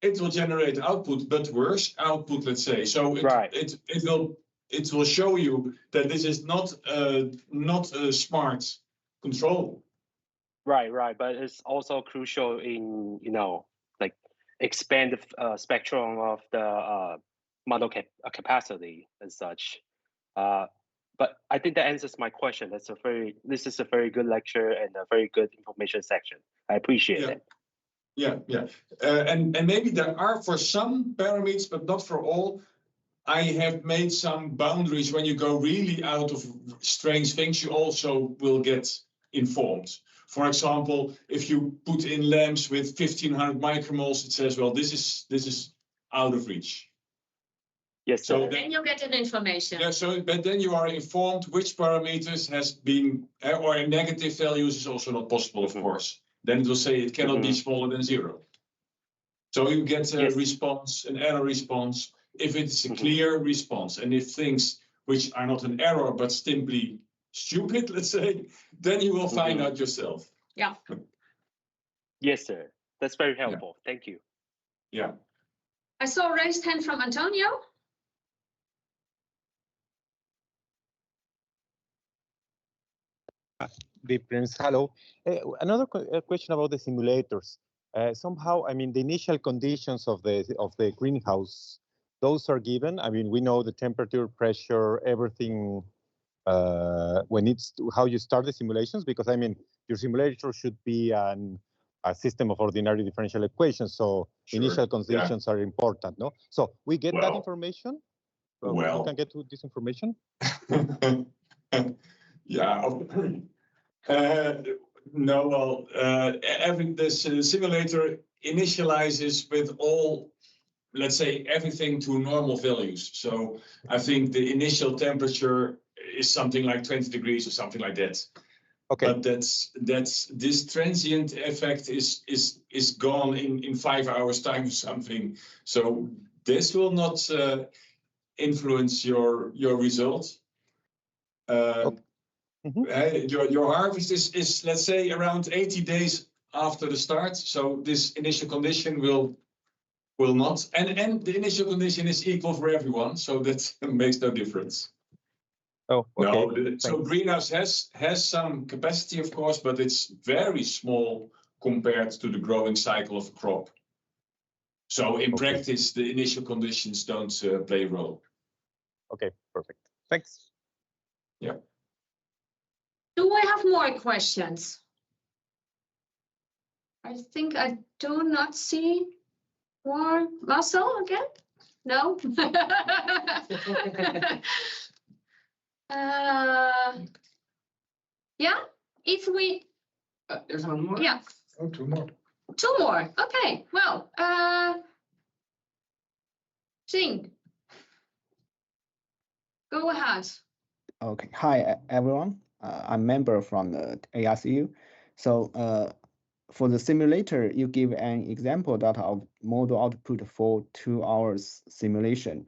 it will generate output, but worse output, let's say. So it will show you that this is not a smart control. Right. But it's also crucial in like expand the spectrum of the model capacity and such. But I think that answers my question. This is a very good lecture and a very good information section. I appreciate it. Yeah. And maybe there are for some parameters, but not for all. I have made some boundaries. When you go really out of strange things, you also will get informed. For example, if you put in lamps with 1500 micromoles, it says, well, this is out of reach. Yes. So then you get an information. Yeah. But then you are informed which parameters has been, or negative values is also not possible, of course. Then it will say it cannot be smaller than 0. So you get a response, an error response, if it's a clear response. And if things which are not an error, but simply stupid, let's say, then you will find out yourself. Yeah. Yes, sir. That's very helpful. Thank you. Yeah. I saw a raised hand from Antonio. Difference. Hello. Another question about the simulators. Somehow, I mean, the initial conditions of the greenhouse, those are given. I mean, we know the temperature, pressure, everything when it's how you start the simulations, because I mean, your simulator should be a system of ordinary differential equations. So initial conditions are important, no? So we get that information. We can get to this information. No, well, this simulator initializes with all, let's say, everything to normal values. So I think the initial temperature is something like 20 degrees or something like that. Okay. But that's this transient effect is gone in 5 hours time or something. So this will not influence your result. Your harvest is, let's say, around 80 days after the start. So this initial condition will not, and the initial condition is equal for everyone, so that makes no difference. Oh, okay. No, so greenhouse has some capacity, of course, but it's very small compared to the growing cycle of a crop. So in practice, the initial conditions don't play a role. Okay, perfect. Thanks. Yeah. Do we have more questions? I think I do not see more. Marcel again? No? Yeah, if we... There's one more? Yeah. Oh, two more. Two more. Okay, well, Jing, go ahead. Okay, hi everyone. I'm a member from the ARCU. So for the simulator, you give an example data of model output for 2 hours simulation.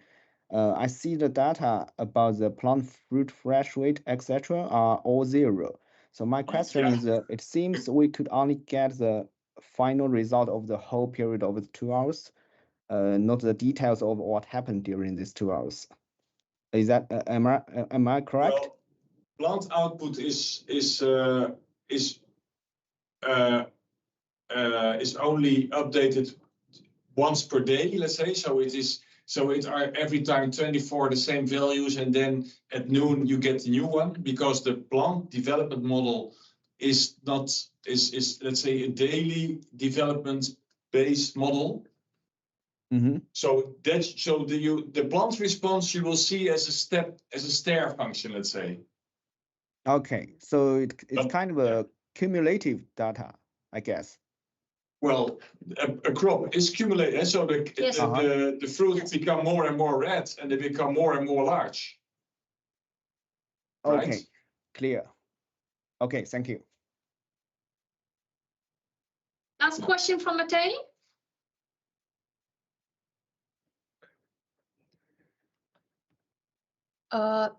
I see the data about the plant fruit fresh weight, etc. are all 0. So my question is, it seems we could only get the final result of the whole period of the 2 hours, not the details of what happened during these 2 hours. Is that am I correct? Well, plant output is only updated once per day, let's say. So it are every time 24 the same values, and then at noon you get the new one, because the plant development model is let's say a daily development based model. Mm-hmm. So the plant response you will see as a stair function, let's say. Okay, so it's kind of a cumulative data, I guess. Well, a crop is cumulative, so the fruits become more and more red, and they become more and more large. Okay, right? Clear. Okay, thank you. Last question from Matei.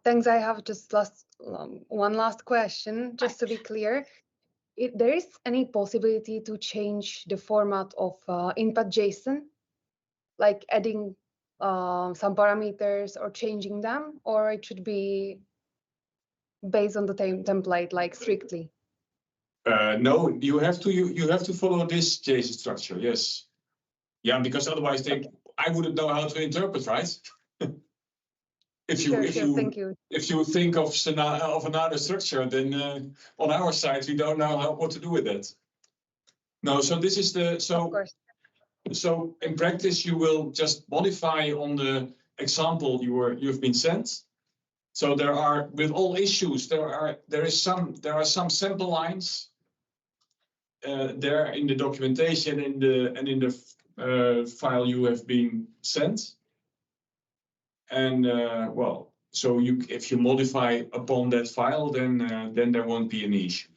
Thanks. I have just one last question, just to be clear. If there is any possibility to change the format of input.json, like adding some parameters or changing them, or it should be based on the template, like strictly? No, you have to follow this JSON structure. Yes, yeah, because otherwise I wouldn't know how to interpret, right? If you think of another structure, then on our side we don't know what to do with that. No, so this is so in practice you will just modify on the example you've been sent. So there are, with all issues, there are some sample lines there in the documentation and in the file you have been sent. And well, so if you modify upon that file, then there won't be any issue.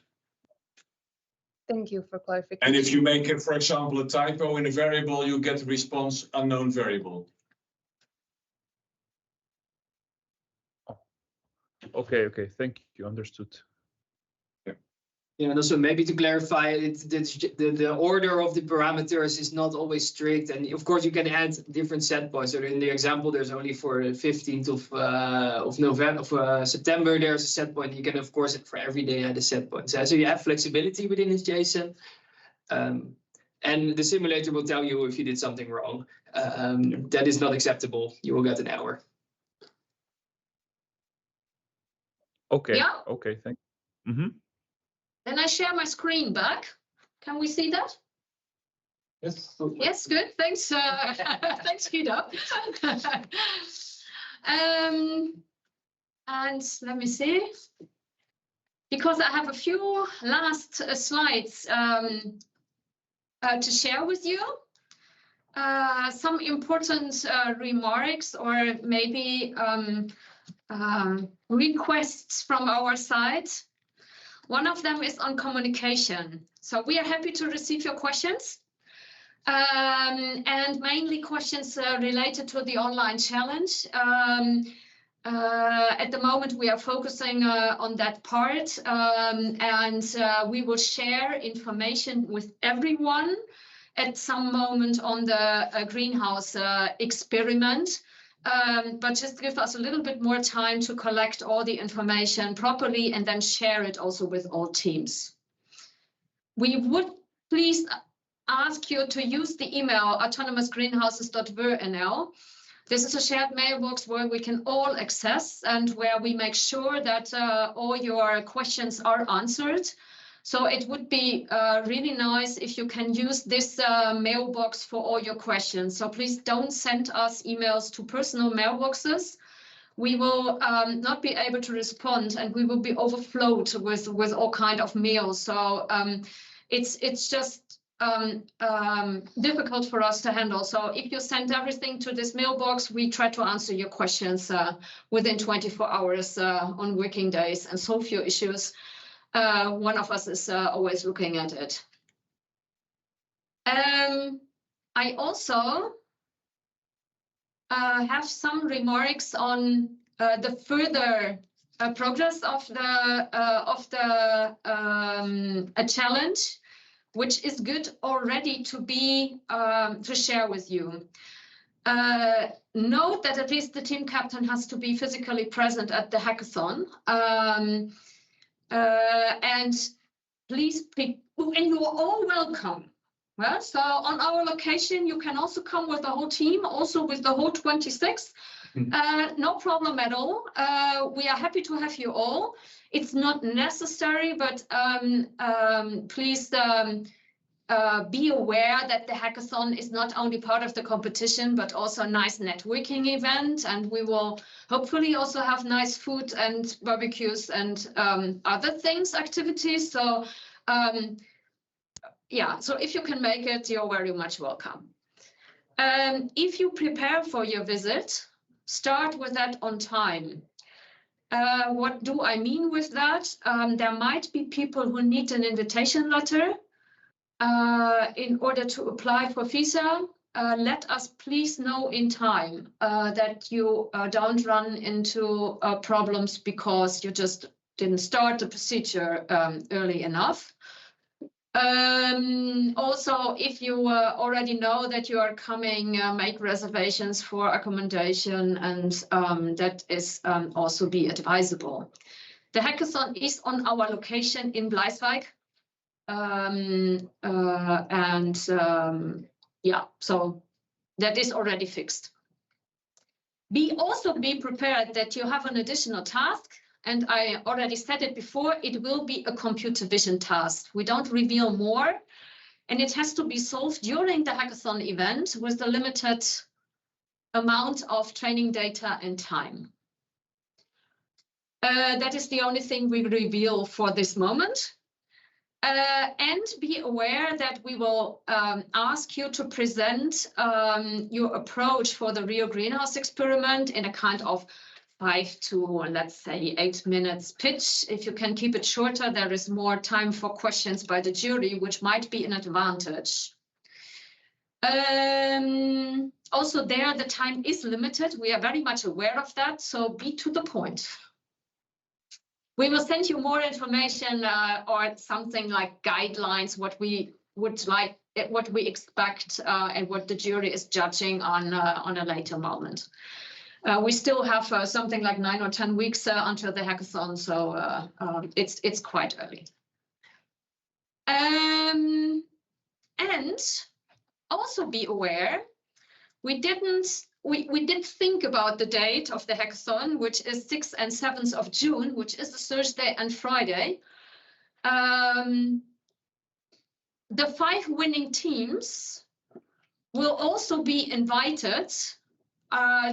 Thank you for clarification. And if you make, for example, a typo in a variable, you get a response unknown variable. Okay, thank you. Understood. Yeah, and also maybe to clarify, the order of the parameters is not always strict, and of course you can add different set points. So in the example, there's only for the 15th of September, there's a set point. You can of course for every day add a set point. So you have flexibility within this JSON, and the simulator will tell you if you did something wrong. That is not acceptable. You will get an error. Okay. Yeah. Okay. Thank you. Mm-hmm. Then I share my screen back. Can we see that? Yes. Yes, good. Thanks. Thanks, Guido. And let me see, because I have a few last slides to share with you. Some important remarks or maybe requests from our side. One of them is on communication. So we are happy to receive your questions. And mainly questions related to the online challenge. At the moment, we are focusing on that part, and we will share information with everyone at some moment on the greenhouse experiment. But just give us a little bit more time to collect all the information properly and then share it also with all teams. We would please ask you to use the email autonomousgreenhouses.nl. This is a shared mailbox where we can all access and where we make sure that all your questions are answered. So it would be really nice if you can use this mailbox for all your questions. So please don't send us emails to personal mailboxes. We will not be able to respond, and we will be overflowed with all kind of mails. So it's just difficult for us to handle. So if you send everything to this mailbox, we try to answer your questions within 24 hours on working days and solve your issues. One of us is always looking at it. I also have some remarks on the further progress of the challenge, which is good already to be to share with you. Note that at least the team captain has to be physically present at the hackathon. And please pick, and you are all welcome. Well, so on our location, you can also come with the whole team, also with the whole 26. No problem at all. We are happy to have you all. It's not necessary, but please be aware that the hackathon is not only part of the competition, but also a nice networking event. And we will hopefully also have nice food and barbecues and other things, activities. So yeah, so if you can make it, you're very much welcome. If you prepare for your visit, start with that on time. What do I mean with that? There might be people who need an invitation letter in order to apply for visa. Let us please know in time that you don't run into problems because you just didn't start the procedure early enough. Also, if you already know that you are coming, make reservations for accommodation, and that is also be advisable. The hackathon is on our location in Bleiswijk. Yeah, so that is already fixed. Also be prepared that you have an additional task. And I already said it before, it will be a computer vision task. We don't reveal more, and it has to be solved during the hackathon event with the limited amount of training data and time. That is the only thing we reveal for this moment. And be aware that we will ask you to present your approach for the Rio Greenhouse experiment in a kind of 5 to, let's say, 8 minutes pitch. If you can keep it shorter, there is more time for questions by the jury, which might be an advantage. Also there, the time is limited. We are very much aware of that, so be to the point. We will send you more information or something like guidelines, what we would like, what we expect, and what the jury is judging on a later moment. We still have something like 9 or 10 weeks until the hackathon, so it's quite early. And also be aware, we did think about the date of the hackathon, which is 6th and 7th of June, which is a Thursday and Friday. The 5 winning teams will also be invited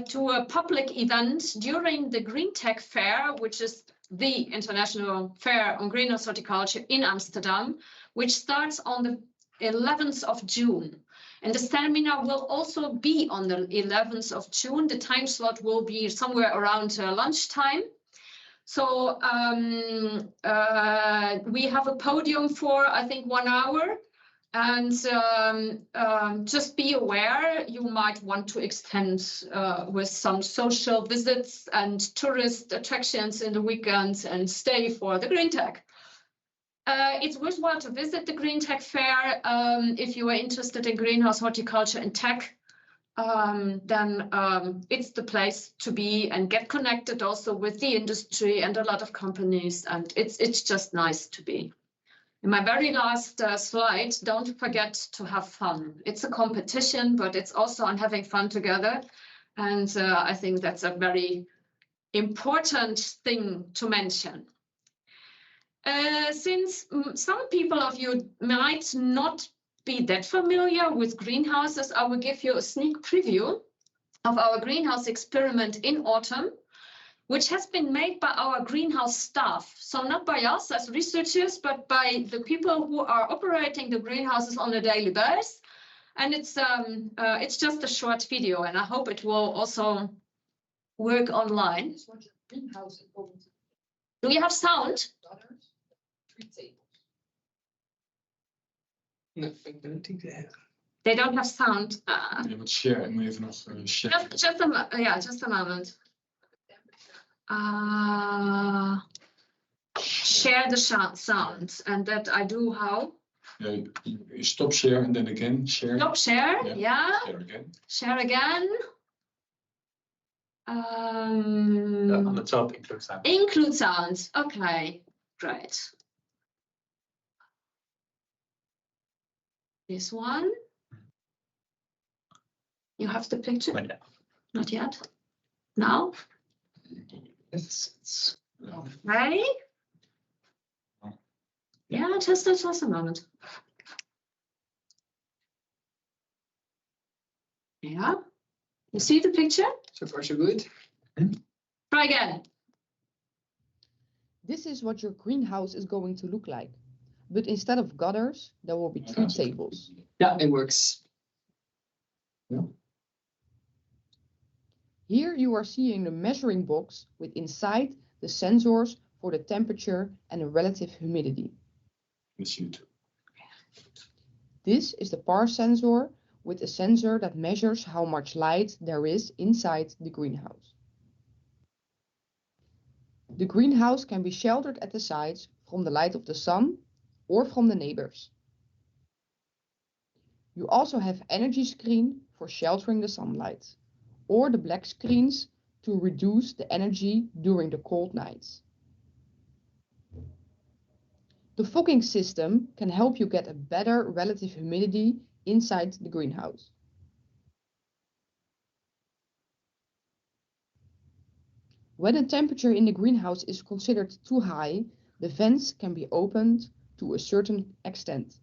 to a public event during the Green Tech Fair, which is the international fair on greenhouse horticulture in Amsterdam, which starts on the 11th of June. And the seminar will also be on the 11th of June. The time slot will be somewhere around lunchtime. So we have a podium for, I think, 1 hour. And just be aware, you might want to extend with some social visits and tourist attractions in the weekends and stay for the Green Tech. It's worthwhile to visit the Green Tech Fair if you are interested in greenhouse horticulture and tech. Then it's the place to be and get connected also with the industry and a lot of companies, and it's just nice to be. In my very last slide, don't forget to have fun. It's a competition, but it's also on having fun together. And I think that's a very important thing to mention. Since some people of you might not be that familiar with greenhouses, I will give you a sneak preview of our greenhouse experiment in autumn, which has been made by our greenhouse staff. So not by us as researchers, but by the people who are operating the greenhouses on a daily basis. And it's just a short video, and I hope it will also work online. Do you have sound? No, I don't think they have. They don't have sound. Yeah, but share, moet even nog share. Just a moment. Share the sound, and that I do how? Yeah, you stop share and then again share. Stop share, yeah. Share again. Share again. On the top, include sound. Include sound. Okay, great. This one. You have the picture? Not yet. Now? Okay. Yeah, just a moment. Yeah. You see the picture? So far, so good. Try again. This is what your greenhouse is going to look like. But instead of gutters, there will be 3 tables. Yeah, it works. Yeah. Here you are seeing the measuring box with inside the sensors for the temperature and the relative humidity. This is the PAR sensor with a sensor that measures how much light there is inside the greenhouse. The greenhouse can be sheltered at the sides from the light of the sun or from the neighbors. You also have energy screen for sheltering the sunlight, or the black screens to reduce the energy during the cold nights. The fogging system can help you get a better relative humidity inside the greenhouse. When the temperature in the greenhouse is considered too high, the vents can be opened to a certain extent.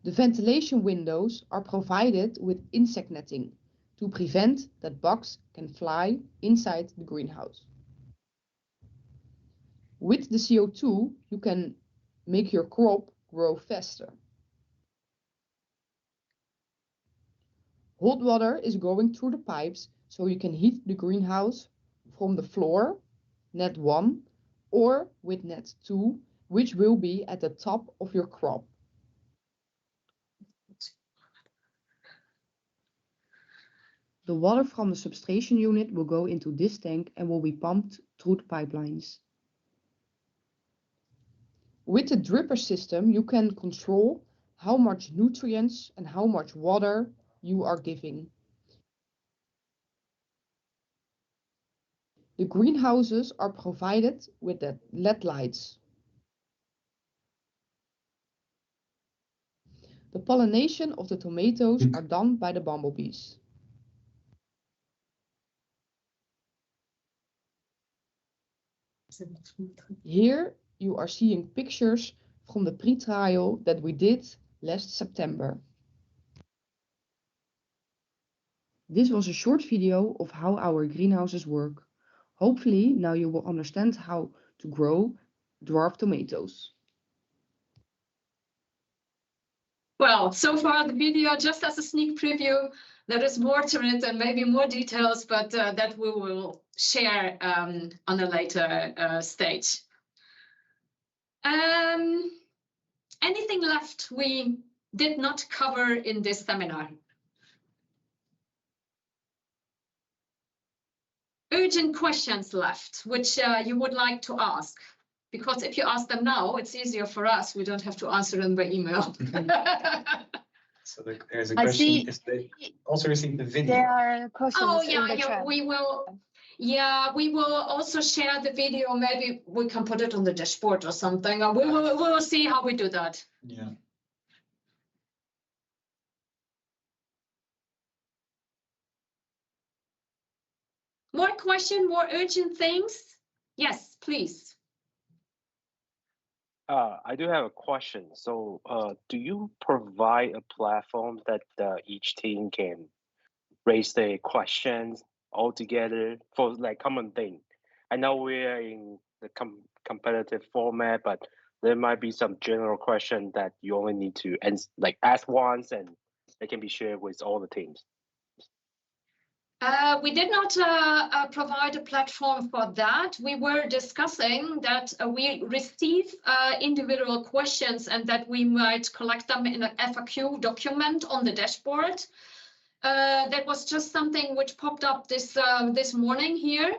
The ventilation windows are provided with insect netting to prevent that bugs can fly inside the greenhouse. With the CO2, you can make your crop grow faster. Hot water is going through the pipes so you can heat the greenhouse from the floor, net 1, or with net 2, which will be at the top of your crop. The water from the substation unit will go into this tank and will be pumped through the pipelines. With the dripper system, you can control how much nutrients and how much water you are giving. The greenhouses are provided with the LED lights. The pollination of the tomatoes are done by the bumblebees. Here you are seeing pictures from the pre-trial that we did last September. This was a short video of how our greenhouses work. Hopefully now you will understand how to grow dwarf tomatoes. Well, so far the video just as a sneak preview. There is more to it and maybe more details, but that we will share on a later stage. Anything left we did not cover in this seminar. Urgent questions left, which you would like to ask? Because if you ask them now, it's easier for us. We don't have to answer them by email. So there's a question, if they also received the video. There are questions in the chat. we will. Yeah, we will also share the video. Maybe we can put it on the dashboard or something. We will see how we do that. Yeah. More question, more urgent things? Yes, please. I do have a question. So, do you provide a platform that each team can raise their questions all together for like common thing? I know we're in the competitive format, but there might be some general question that you only need to ask once, and they can be shared with all the teams. We did not provide a platform for that. We were discussing that we receive individual questions and that we might collect them in an FAQ document on the dashboard. That was just something which popped up this morning here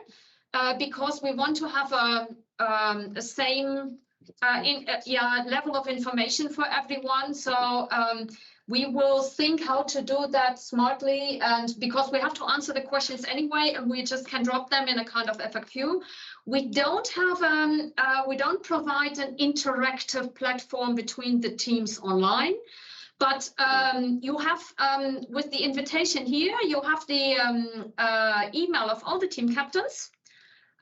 because we want to have a same level of information for everyone. So we will think how to do that smartly, and because we have to answer the questions anyway, and we just can drop them in a kind of FAQ. We don't have we don't provide an interactive platform between the teams online, but you have with the invitation here, you have the email of all the team captains,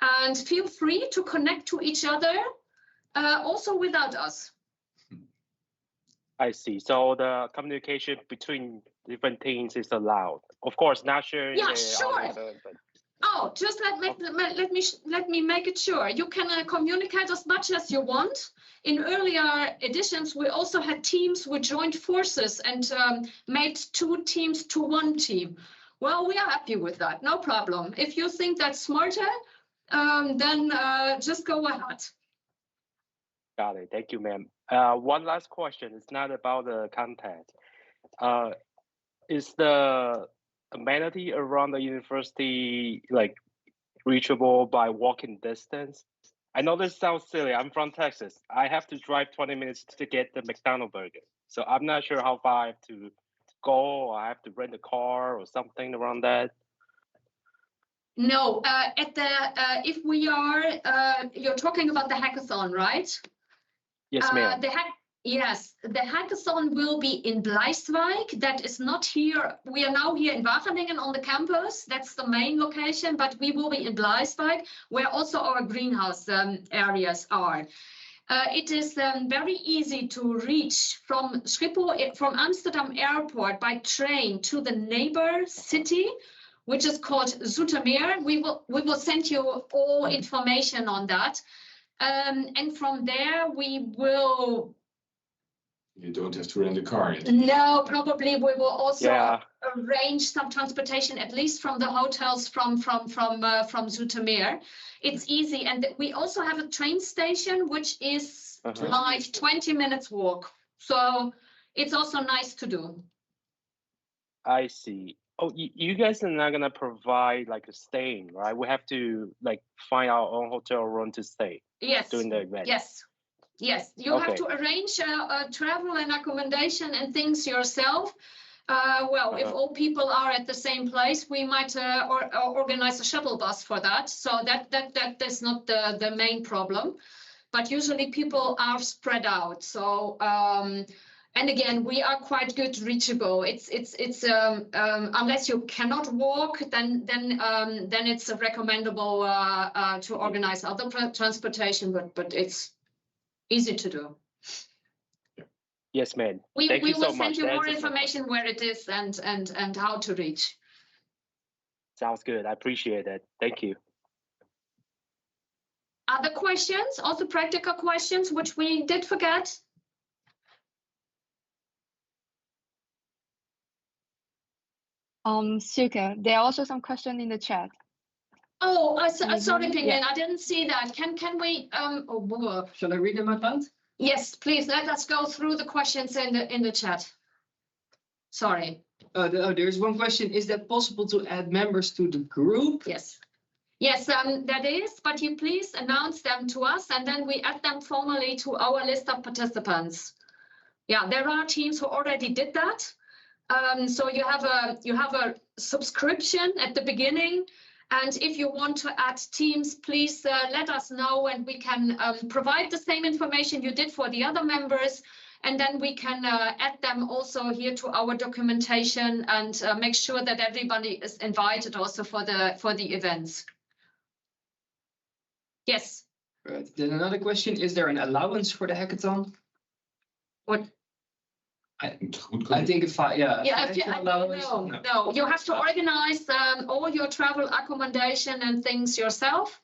and feel free to connect to each other also without us. I see. So the communication between different teams is allowed. Of course, not sharing. Yeah, sure. Oh, just let me make it sure. You can communicate as much as you want. In earlier editions, we also had teams who joined forces and made 2 teams to 1 team. Well, we are happy with that. No problem. If you think that's smarter, then just go ahead. Got it. Thank you, ma'am. One last question. It's not about the content. Is the amenity around the university like reachable by walking distance? I know this sounds silly. I'm from Texas. I have to drive 20 minutes to get the McDonald's burger. So I'm not sure how far I have to go, or I have to rent a car or something around that. No, if we are, you're talking about the hackathon, right? Yes, ma'am. Yes, the hackathon will be in Bleiswijk. That is not here. We are now here in Wageningen on the campus. That's the main location, but we will be in Bleiswijk, where also our greenhouse areas are. It is very easy to reach from Schiphol, from Amsterdam Airport by train to the neighbor city, which is called Zoetermeer. We will send you all information on that. And from there, we will. You don't have to rent a car yet. No, probably we will also arrange some transportation, at least from the hotels from Zoetermeer. It's easy, and we also have a train station which is like 20 minutes walk. So it's also nice to do. I see. Oh, you guys are not gonna provide like a staying, right? We have to like find our own hotel room to stay. Yes. During the event. Yes. You have to arrange travel and accommodation and things yourself. If all people are at the same place, we might organize a shuttle bus for that. So that's not the main problem. But usually people are spread out. So. And again, we are quite good reachable. It's unless you cannot walk, then it's recommendable to organize other transportation, but it's easy to do. Yes, ma'am. We will send you more information where it is and how to reach. Sounds good. I appreciate it. Thank you. Other questions, also practical questions, which we did forget? Silke, there are also some questions in the chat. Oh, sorry, Pinguin, I didn't see that. Can we? Shall I read them out loud? Yes, please. Let us go through the questions in the chat. Sorry. There's one question. Is that possible to add members to the group? Yes. Yes, that is, but you please announce them to us and then we add them formally to our list of participants. Yeah, there are teams who already did that. So you have a subscription at the beginning. And if you want to add teams, please let us know and we can provide the same information you did for the other members. And then we can add them also here to our documentation and make sure that everybody is invited also for the events. Yes. Right. Then another question, is there an allowance for the hackathon? What? I think if no, you have to organize all your travel accommodation and things yourself.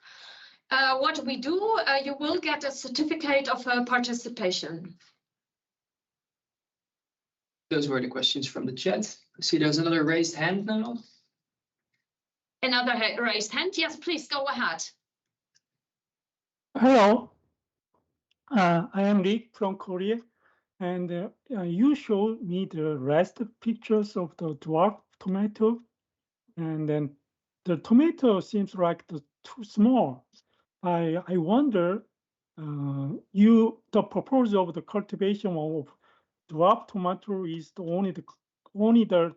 What we do, you will get a certificate of participation. Those were the questions from the chat. I see there's another raised hand now. Another raised hand? Yes, please go ahead. Hello, I am Rick from Korea, and you showed me the rest pictures of the dwarf tomato, and then the tomato seems like too small. I wonder, the purpose of the cultivation of dwarf tomato is only the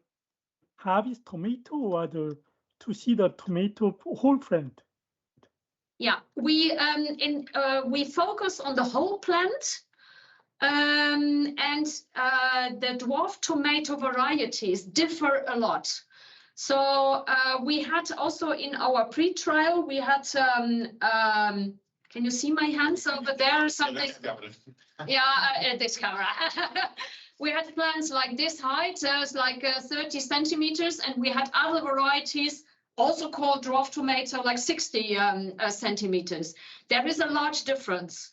harvest tomato, or to see the tomato whole plant. Yeah, we focus on the whole plant, and the dwarf tomato varieties differ a lot. So we had also in our pre-trial, we had, can you see my hands over there? Something. Yeah, this camera. We had plants like this height, like 30 centimeters, and we had other varieties also called dwarf tomato, like 60 centimeters. There is a large difference.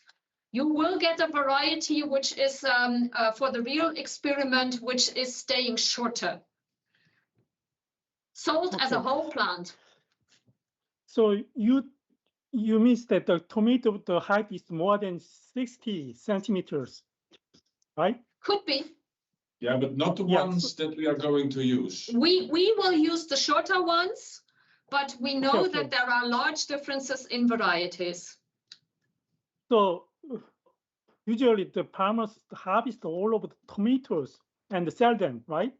You will get a variety which is for the real experiment, which is staying shorter. Sold as a whole plant. So you mean that the tomato, the height is more than 60 centimeters, right? Could be. Yeah, but not the ones that we are going to use. We will use the shorter ones, but we know that there are large differences in varieties. So usually the farmers harvest all of the tomatoes and sell them, right?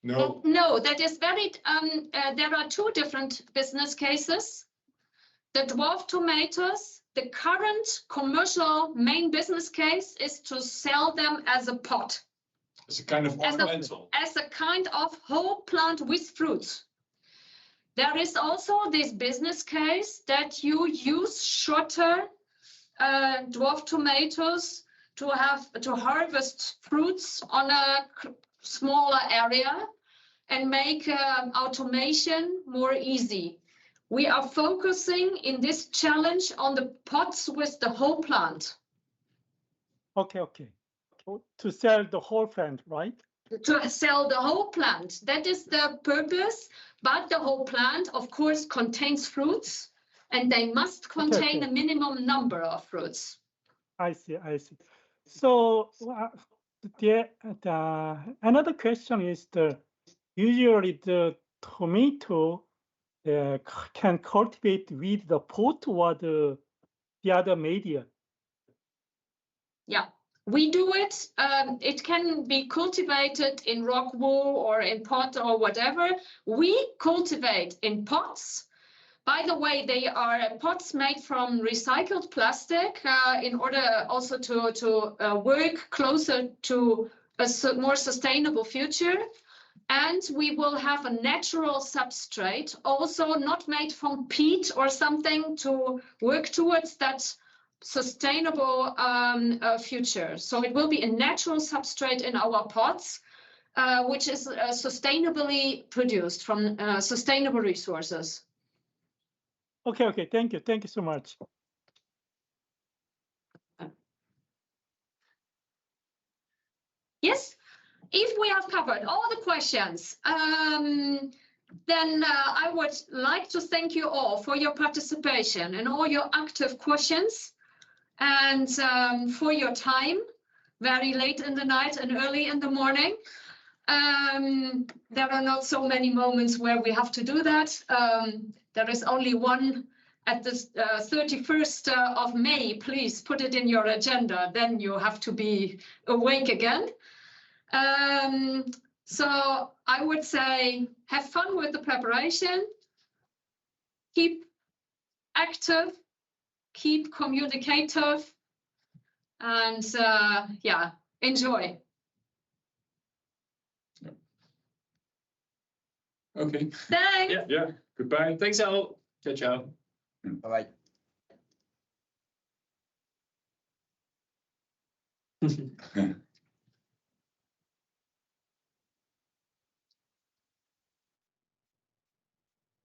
No. No, that is very, there are two different business cases. The dwarf tomatoes, the current commercial main business case is to sell them as a pot. As a kind of ornamental. As a kind of whole plant with fruits. There is also this business case that you use shorter dwarf tomatoes to harvest fruits on a smaller area and make automation more easy. We are focusing in this challenge on the pots with the whole plant. Okay. To sell the whole plant, right? To sell the whole plant. That is the purpose. But the whole plant, of course, contains fruits, and they must contain a minimum number of fruits. I see. So another question is usually the tomato can cultivate with the pot or the other media. Yeah. We do it. It can be cultivated in rock wool or in pot or whatever. We cultivate in pots. By the way, they are pots made from recycled plastic in order also to work closer to a more sustainable future. And we will have a natural substrate, also not made from peat or something, to work towards that sustainable future. So it will be a natural substrate in our pots, which is sustainably produced from sustainable resources. Okay. Thank you so much. Yes, if we have covered all the questions, then I would like to thank you all for your participation and all your active questions, and for your time, very late in the night and early in the morning. There are not so many moments where we have to do that. There is only one at the 31st of May. Please put it in your agenda. Then you have to be awake again. So I would say have fun with the preparation. Keep active. Keep communicative. And yeah, enjoy. Okay. Thanks. Yeah. Goodbye. Thanks, all. Ciao, ciao. Bye-bye.